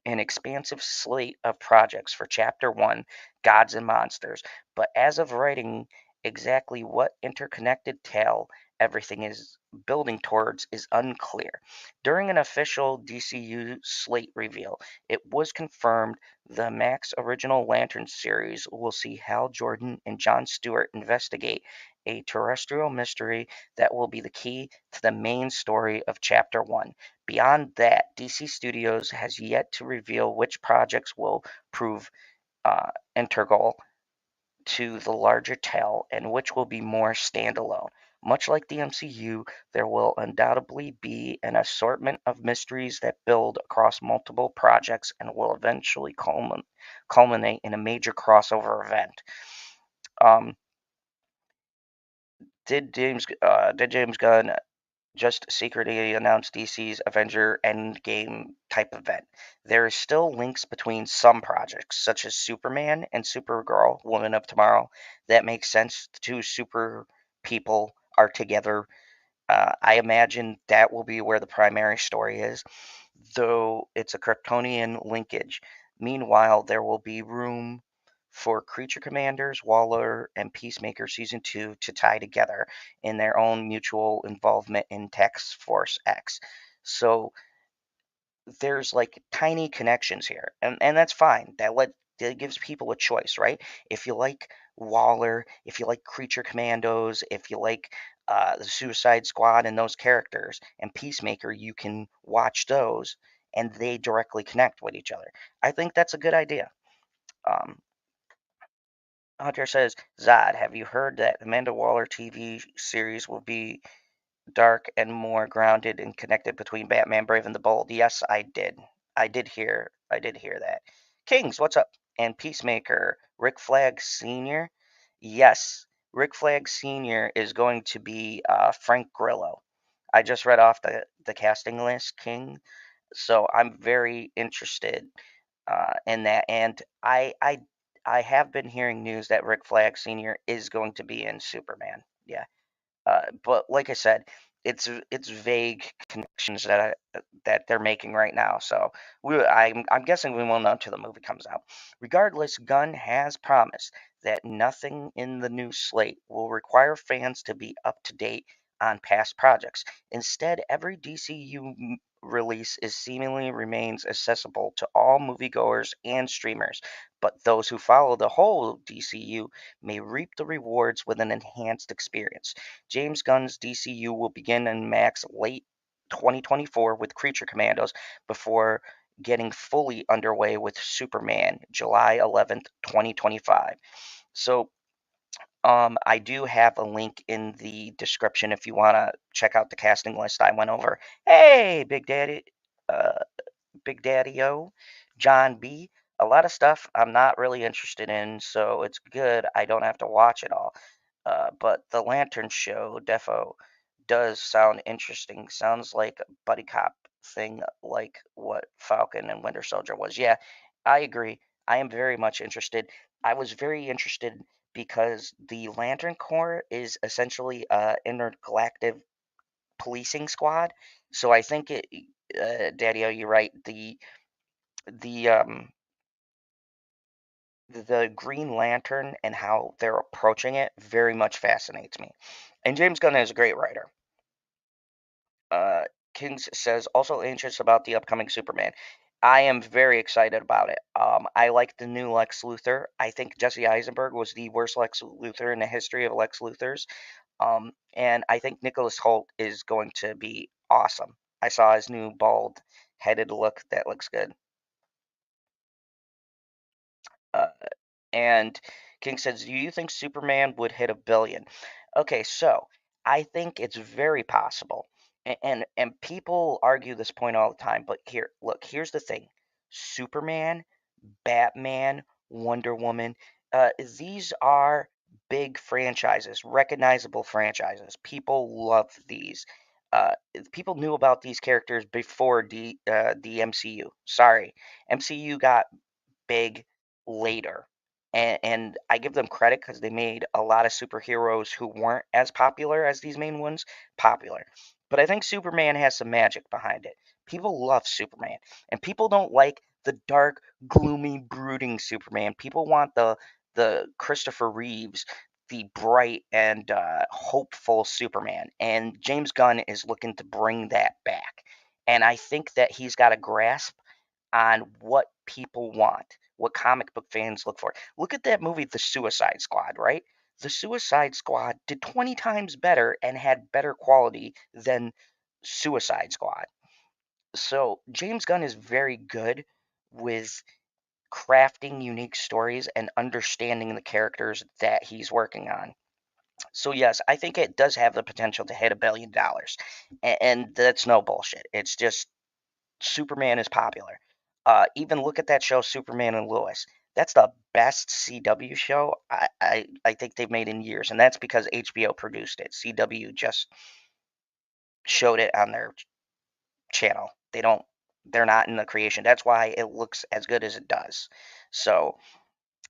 an expansive slate of projects for Chapter 1, Gods and Monsters, but as of writing, exactly what interconnected tale everything is building towards is unclear. During an official DCU slate reveal, it was confirmed the Max Original Lantern series will see Hal Jordan and Jon Stewart investigate a terrestrial mystery that will be the key to the main story of Chapter 1. Beyond that, DC Studios has yet to reveal which projects will prove integral to the larger tale and which will be more standalone. Much like the MCU, there will undoubtedly be an assortment of mysteries that build across multiple projects and will eventually culminate in a major crossover event. Um, did James Gunn just secretly announced DC's Avenger Endgame type event? There is still links between some projects, such as Superman and Supergirl, Woman of Tomorrow, that make sense. The two super people are together. I imagine that will be where the primary story is, though it's a Kryptonian linkage. Meanwhile, there will be room for Creature Commanders, Waller, and Peacemaker Season 2 to tie together in their own mutual involvement in Task Force X. So there's like tiny connections here, and that's fine. That gives people a choice, right? If you like Waller, if you like Creature Commandos, if you like the Suicide Squad and those characters, and Peacemaker, you can watch those, and they directly connect with each other. I think that's a good idea. Um, Hunter says, Zod, have you heard that Amanda Waller TV series will be dark and more grounded and connected between Batman, Brave and the Bold? Yes, I did. I did hear that. Kings, what's up? And Peacemaker, Rick Flag Sr. Yes, Rick Flag Sr. is going to be Frank Grillo. I just read off the casting list, King. So I'm very interested in that, and I have been hearing news that Rick Flag Sr. is going to be in Superman. Yeah. But like I said, it's vague connections that they're making right now. So I'm guessing we won't know until the movie comes out. Regardless, Gunn has promised that nothing in the new slate will require fans to be up to date on past projects. Instead, every DCU release is seemingly remains accessible to all moviegoers and streamers. But those who follow the whole DCU may reap the rewards with an enhanced experience. James Gunn's DCU will begin in Max late 2024 with Creature Commandos before getting fully underway with Superman July 11th, 2025. So, I do have a link in the description if you want to check out the casting list I went over. Hey, uh, Big Daddy O, John B. A lot of stuff I'm not really interested in, so it's good I don't have to watch it all. But the Lantern Show defo does sound interesting. Sounds like a buddy cop thing, like what Falcon and Winter Soldier was. Yeah, I agree. I am very much interested. I was very interested because the Lantern Corps is essentially a intergalactic policing squad. So I think Daddy-O, you're right. The um the Green Lantern and how they're approaching it very much fascinates me. And James Gunn is a great writer. Uh, Kings says also anxious about the upcoming Superman. I am very excited about it. I like the new Lex Luthor. I think Jesse Eisenberg was the worst Lex Luthor in the history of Lex Luthors. And I think Nicholas Holt is going to be awesome. I saw his new bald headed look. That looks good. Uh, and King says, "Do you think Superman would hit a billion?" Okay, so I think it's very possible. And people argue this point all the time, but here, look, here's the thing. Superman, Batman, Wonder Woman, these are big franchises, recognizable franchises. People love these. Uh, People knew about these characters before the MCU. Sorry, MCU got big later. And I give them credit because they made a lot of superheroes who weren't as popular as these main ones popular. But I think Superman has some magic behind it. People love Superman, and people don't like the dark, gloomy, brooding Superman. People want the Christopher Reeves, the bright and hopeful Superman. And James Gunn is looking to bring that back. And I think that he's got a grasp on what people want, what comic book fans look for. Look at that movie, The Suicide Squad, right? The Suicide Squad did 20 times better and had better quality than Suicide Squad. So James Gunn is very good with crafting unique stories and understanding the characters that he's working on. So yes, I think it does have the potential to hit $1 billion, and that's no bullshit. It's just Superman is popular. Even look at that show, Superman and Lois. That's the best CW show I think they've made in years, and that's because HBO produced it. CW just showed it on their channel. They're not in the creation. That's why it looks as good as it does. So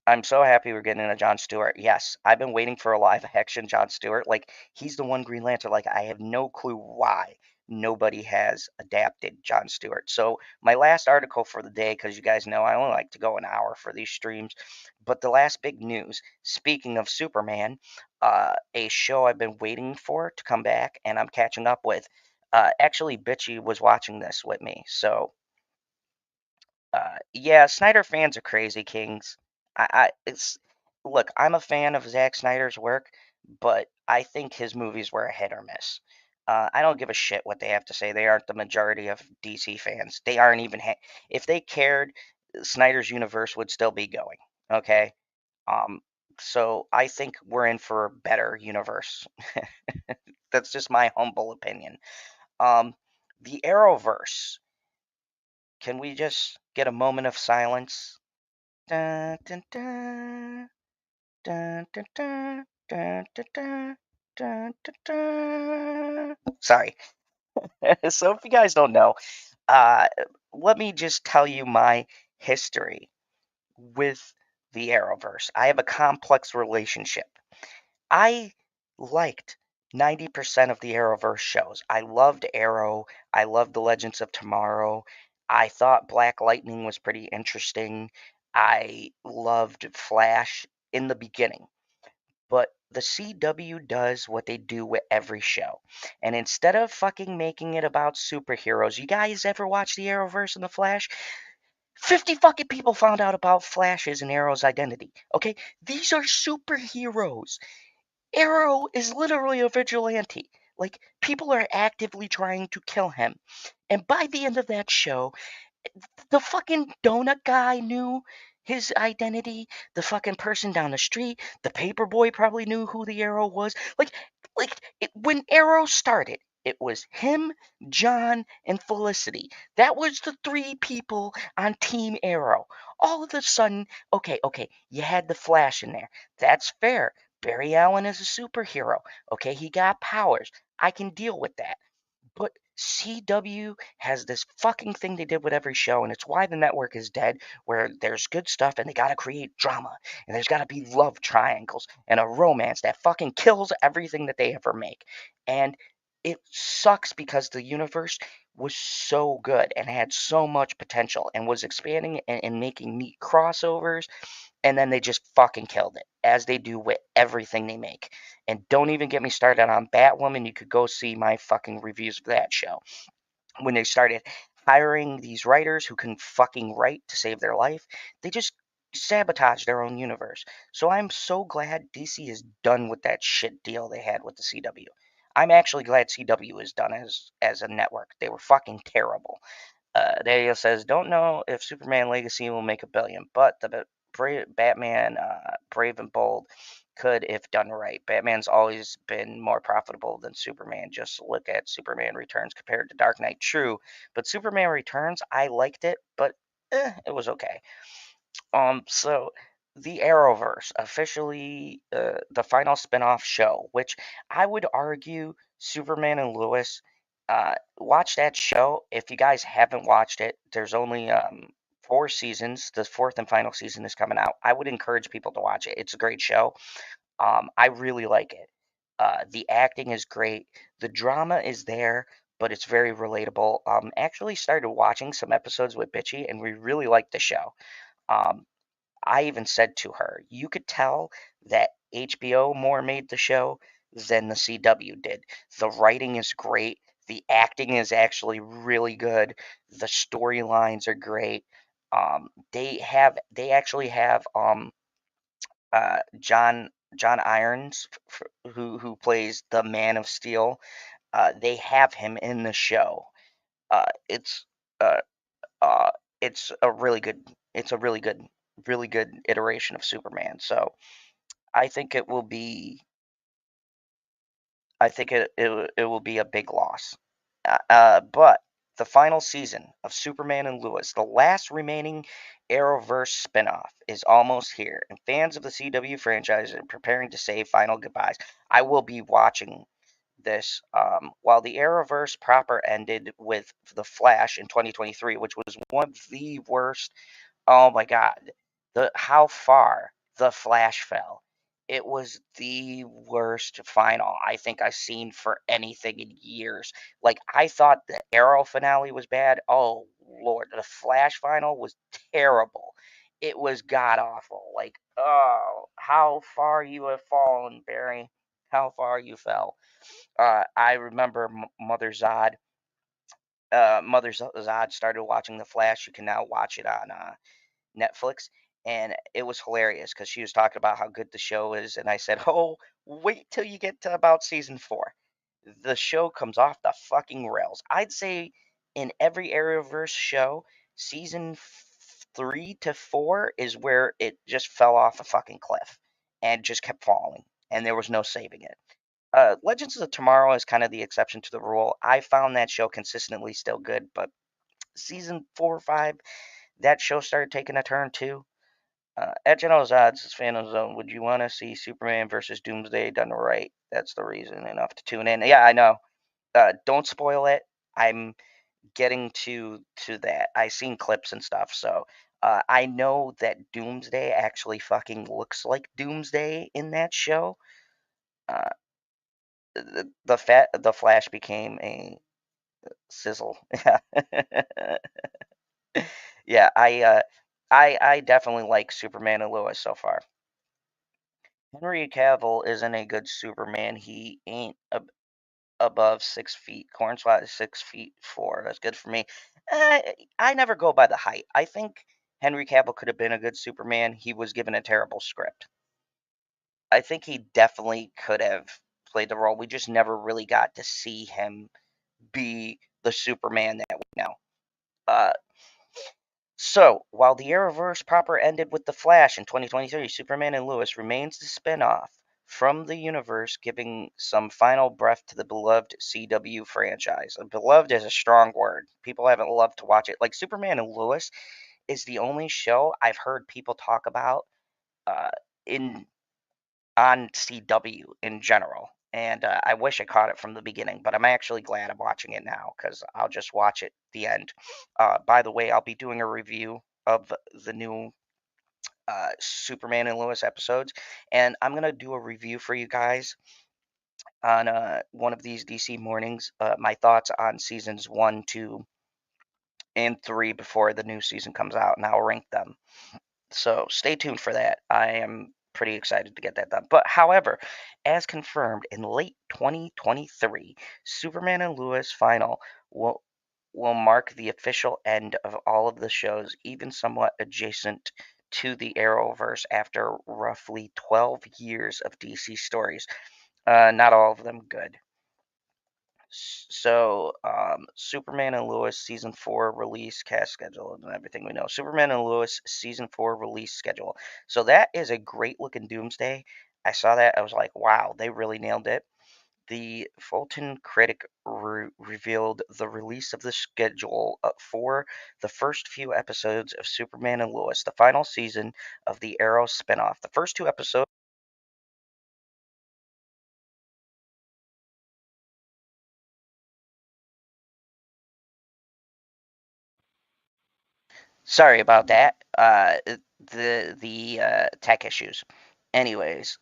I'm so happy we're getting a John Stewart. Yes, I've been waiting for a live action John Stewart. Like, he's the one Green Lantern. Like, I have no clue why nobody has adapted John Stewart. So, my last article for the day, because you guys know I only like to go an hour for these streams, but the last big news, speaking of Superman, a show I've been waiting for to come back and I'm catching up with. Actually, Bitchy was watching this with me. So, yeah, Snyder fans are crazy kings. It's look, I'm a fan of Zack Snyder's work, but I think his movies were a hit or miss. I don't give a shit what they have to say. They aren't the majority of DC fans. They aren't even if they cared, Snyder's universe would still be going. Okay, um, so I think we're in for a better universe. That's just my humble opinion. Um, the Arrowverse. Can we just get a moment of silence? Dun, dun, dun, dun, dun, dun, dun, dun, dun, dun, dun, dun. Sorry. So, if you guys don't know, uh, let me just tell you my history with the Arrowverse. I have a complex relationship. I liked 90% of the Arrowverse shows. I loved Arrow. I loved the Legends of Tomorrow. I thought Black Lightning was pretty interesting. I loved Flash in the beginning. But the CW does what they do with every show. And instead of fucking making it about superheroes, you guys ever watch the Arrowverse and the Flash? 50 fucking people found out about Flash's and Arrow's identity. Okay? These are superheroes. Arrow is literally a vigilante. Like, people are actively trying to kill him. And by the end of that show, the fucking donut guy knew his identity. The fucking person down the street, the paper boy probably knew who the Arrow was. When Arrow started, it was him, John, and Felicity. That was the three people on Team Arrow. All of a sudden, okay, you had the Flash in there. That's fair. Barry Allen is a superhero. Okay, he got powers. I can deal with that. But CW has this fucking thing they did with every show, and it's why the network is dead, where there's good stuff and they gotta create drama, and there's gotta be love triangles and a romance that fucking kills everything that they ever make. And it sucks because the universe was so good and had so much potential and was expanding and making neat crossovers, and then they just fucking killed it, as they do with everything they make. And don't even get me started on Batwoman. You could go see my fucking reviews of that show when they started hiring these writers who can fucking write to save their life. They just sabotage their own universe. So I'm so glad DC is done with that shit deal they had with the CW. I'm actually glad CW is done as a network. They were fucking terrible. Daniel says, don't know if Superman Legacy will make $1 billion, but the Batman Brave and Bold could if done right. Batman's always been more profitable than Superman. Just look at Superman Returns compared to Dark Knight. True, but Superman Returns, I liked it, but it was okay. So the Arrowverse officially the final spin-off show, which I would argue Superman and Lois. Watch that show if you guys haven't watched it. There's only 4 seasons. The fourth and final season is coming out. I would encourage people to watch it. It's a great show. I really like it. The acting is great. The drama is there, but it's very relatable. Actually started watching some episodes with Bitchy, and we really liked the show. Um, I even said to her, you could tell that HBO more made the show than the CW did. The writing is great. The acting is actually really good. The storylines are great. They actually have John Irons who plays the Man of Steel. They have him in the show. Uh, it's uh, uh, it's a really good it's a really good iteration of Superman. So I think it will be it will be a big loss. But the final season of Superman and Lois, the last remaining Arrowverse spinoff, is almost here, and fans of the CW franchise are preparing to say final goodbyes. I will be watching this. While the Arrowverse proper ended with The Flash in 2023, which was one of the worst. Oh my God, the how far the Flash fell. It was the worst final I think I've seen for anything in years. Like I thought the Arrow finale was bad. Oh Lord, the Flash final was terrible. It was god awful. Like, oh, how far you have fallen, Barry. How far you fell. I remember Mother Zod. Mother Zod started watching The Flash. You can now watch it on Netflix, and it was hilarious because she was talking about how good the show is, and I said, "Oh, wait till you get to about season 4. The show comes off the fucking rails." I'd say in every Arrowverse show, season 3 to 4 is where it just fell off a fucking cliff and just kept falling, and there was no saving it. Legends of Tomorrow is kind of the exception to the rule. I found that show consistently still good, but season 4 or 5, that show started taking a turn too. At General's Odds, fan of Zone, would you want to see Superman versus Doomsday done right? That's the reason enough to tune in. Yeah, I know. Don't spoil it. I'm getting to that. I seen clips and stuff, so I know that Doomsday actually fucking looks like Doomsday in that show. Uh, the Flash became a sizzle. Yeah, I definitely like Superman and Lois so far. Henry Cavill isn't a good Superman. He ain't above 6 feet. Cornswat is 6 feet 4. That's good for me. Uh, I never go by the height. I think Henry Cavill could have been a good Superman. He was given a terrible script. I think he definitely could have played the role. We just never really got to see him be the Superman that we know. Uh, So, while the Arrowverse proper ended with The Flash in 2023, Superman and Lois remains the spin-off from the universe, giving some final breath to the beloved CW franchise. Beloved is a strong word. People haven't loved to watch it. Like, Superman and Lois is the only show I've heard people talk about uh, in on CW in general. And I wish I caught it from the beginning, but I'm actually glad I'm watching it now because I'll just watch it the end. By the way, I'll be doing a review of the new Superman and Lois episodes, and I'm gonna do a review for you guys on one of these DC mornings. My thoughts on seasons 1, 2, and 3 before the new season comes out, and I'll rank them. So stay tuned for that. I am pretty excited to get that done. But however, as confirmed in late 2023, Superman and Lois final will will mark the official end of all of the shows, even somewhat adjacent to the Arrowverse after roughly 12 years of DC stories. Not all of them good. So, Superman and Lois season 4 release cast schedule and everything we know. Superman and Lois season 4 release schedule. So that is a great looking Doomsday. I saw that. I was like, wow, they really nailed it. The Fulton Critic revealed the release of the schedule for the first few episodes of Superman and Lois, the final season of the Arrow spinoff. The first two episodes. Sorry about that. The tech issues. Anyways,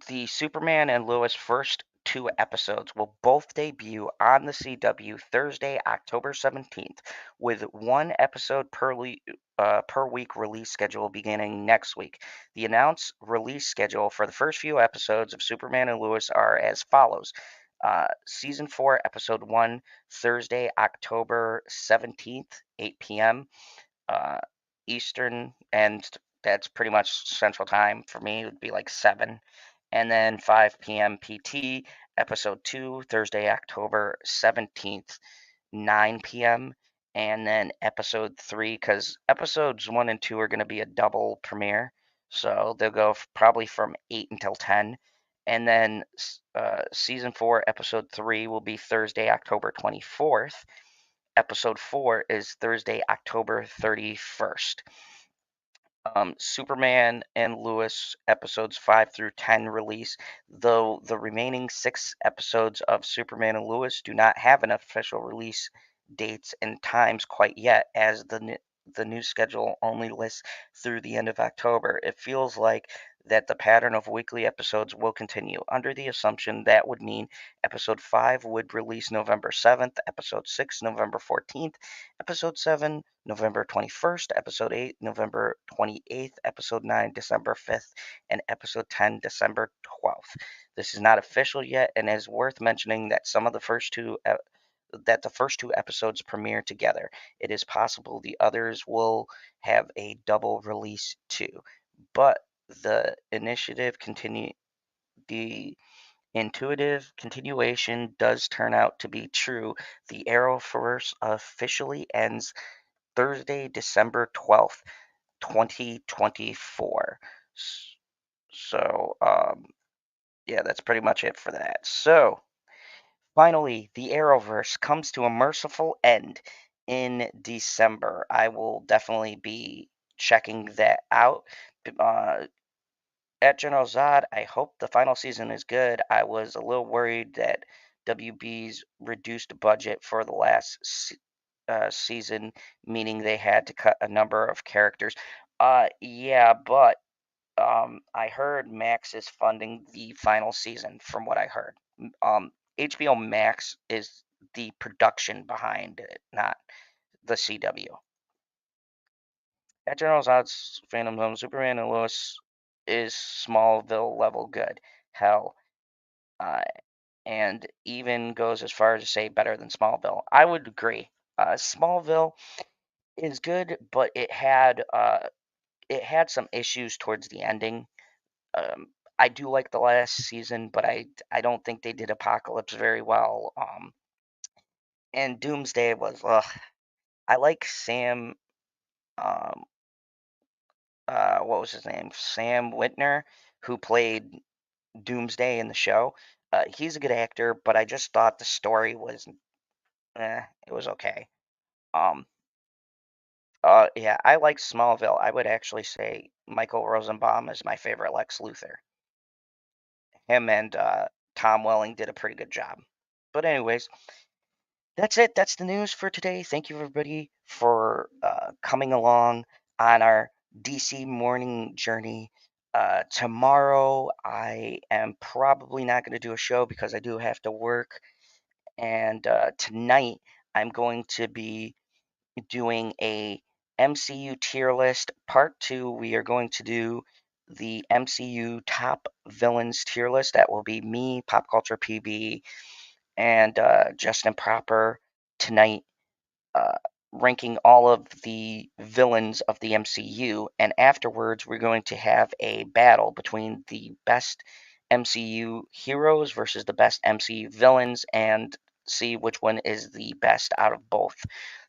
the Superman and Lois first two episodes will both debut on the CW Thursday, October 17th, with one episode per week release schedule beginning next week. The announced release schedule for the first few episodes of Superman and Lois are as follows. Season 4, Episode 1, Thursday, October 17th, 8 p.m. Uh, Eastern, and that's pretty much Central Time for me. It would be like 7. And then 5 p.m. PT, Episode 2, Thursday, October 17th, 9 p.m. And then Episode 3, because Episodes 1 and 2 are going to be a double premiere. So they'll go probably from 8 until 10. And then Season 4, Episode 3 will be Thursday, October 24th. Episode 4 is Thursday, October 31st. Superman and Lois episodes 5 through 10 release, though the remaining 6 episodes of Superman and Lois do not have an official release dates and times quite yet, as the new schedule only lists through the end of October. It feels like that the pattern of weekly episodes will continue, under the assumption that would mean episode 5 would release November 7th, episode 6 November 14th, episode 7 November 21st, episode 8 November 28th, episode 9 December 5th, and episode 10 December 12th. This is not official yet, and is worth mentioning that the first two episodes premiere together. It is possible the others will have a double release too, but the intuitive continuation does turn out to be true. The Arrowverse officially ends Thursday, December 12th, 2024. So, yeah, that's pretty much it for that. So, finally, the Arrowverse comes to a merciful end in December. I will definitely be checking that out. Uh, at General Zod, I hope the final season is good. I was a little worried that WB's reduced budget for the last season, meaning they had to cut a number of characters. Yeah, but I heard Max is funding the final season, from what I heard. HBO Max is the production behind it, not the CW. At General Zod's Phantom Zone, Superman and Lois is Smallville level good. Hell, uh, and even goes as far as to say better than Smallville. I would agree. Smallville is good, but it had some issues towards the ending. I do like the last season, but I don't think they did Apocalypse very well. And Doomsday was ugh. I like Sam. Um, what was his name? Sam Whitner, who played Doomsday in the show. He's a good actor, but I just thought the story was, it was okay. Um, yeah, I like Smallville. I would actually say Michael Rosenbaum is my favorite Lex Luthor. Him and Tom Welling did a pretty good job. But anyways, that's it. That's the news for today. Thank you everybody for coming along on our DC morning journey. Tomorrow I am probably not going to do a show because I do have to work. And tonight I'm going to be doing a MCU tier list. Part 2, we are going to do the MCU top villains tier list. That will be me, Pop Culture PB, and Just and Proper tonight, uh, ranking all of the villains of the MCU, and afterwards we're going to have a battle between the best MCU heroes versus the best MCU villains, and see which one is the best out of both.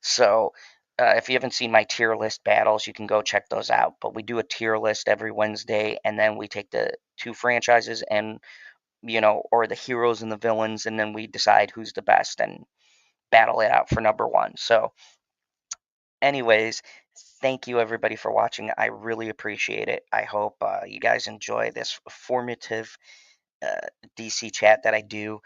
So, if you haven't seen my tier list battles, you can go check those out. But we do a tier list every Wednesday, and then we take the two franchises and or the heroes and the villains, and then we decide who's the best and battle it out for number one. So, anyways, thank you everybody for watching. I really appreciate it. I hope you guys enjoy this formative uh, DC chat that I do.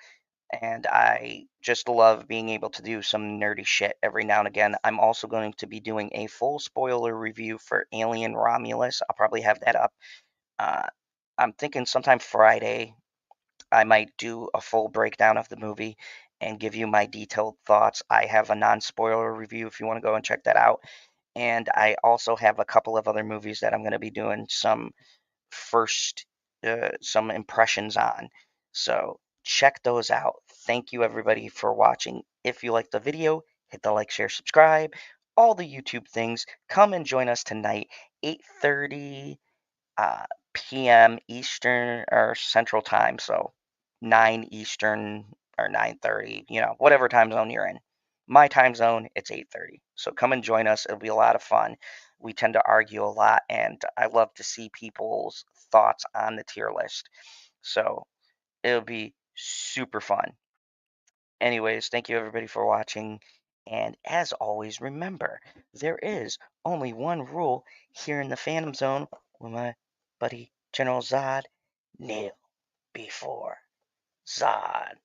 And I just love being able to do some nerdy shit every now and again. I'm also going to be doing a full spoiler review for Alien Romulus. I'll probably have that up. Uh, I'm thinking sometime Friday I might do a full breakdown of the movie and give you my detailed thoughts. I have a non spoiler review if you want to go and check that out. And I also have a couple of other movies that I'm going to be doing first, some impressions on. So check those out. Thank you everybody for watching. If you liked the video, hit the like, share, subscribe, all the YouTube things. Come and join us tonight, 8:30 uh, p.m. Eastern or Central Time, so 9 Eastern or 9:30, whatever time zone you're in. My time zone, it's 8:30. So come and join us. It'll be a lot of fun. We tend to argue a lot, and I love to see people's thoughts on the tier list. So it'll be super fun. Anyways, thank you everybody for watching. And as always, remember, there is only one rule here in the Phantom Zone with my buddy General Zod. Kneel before Zod.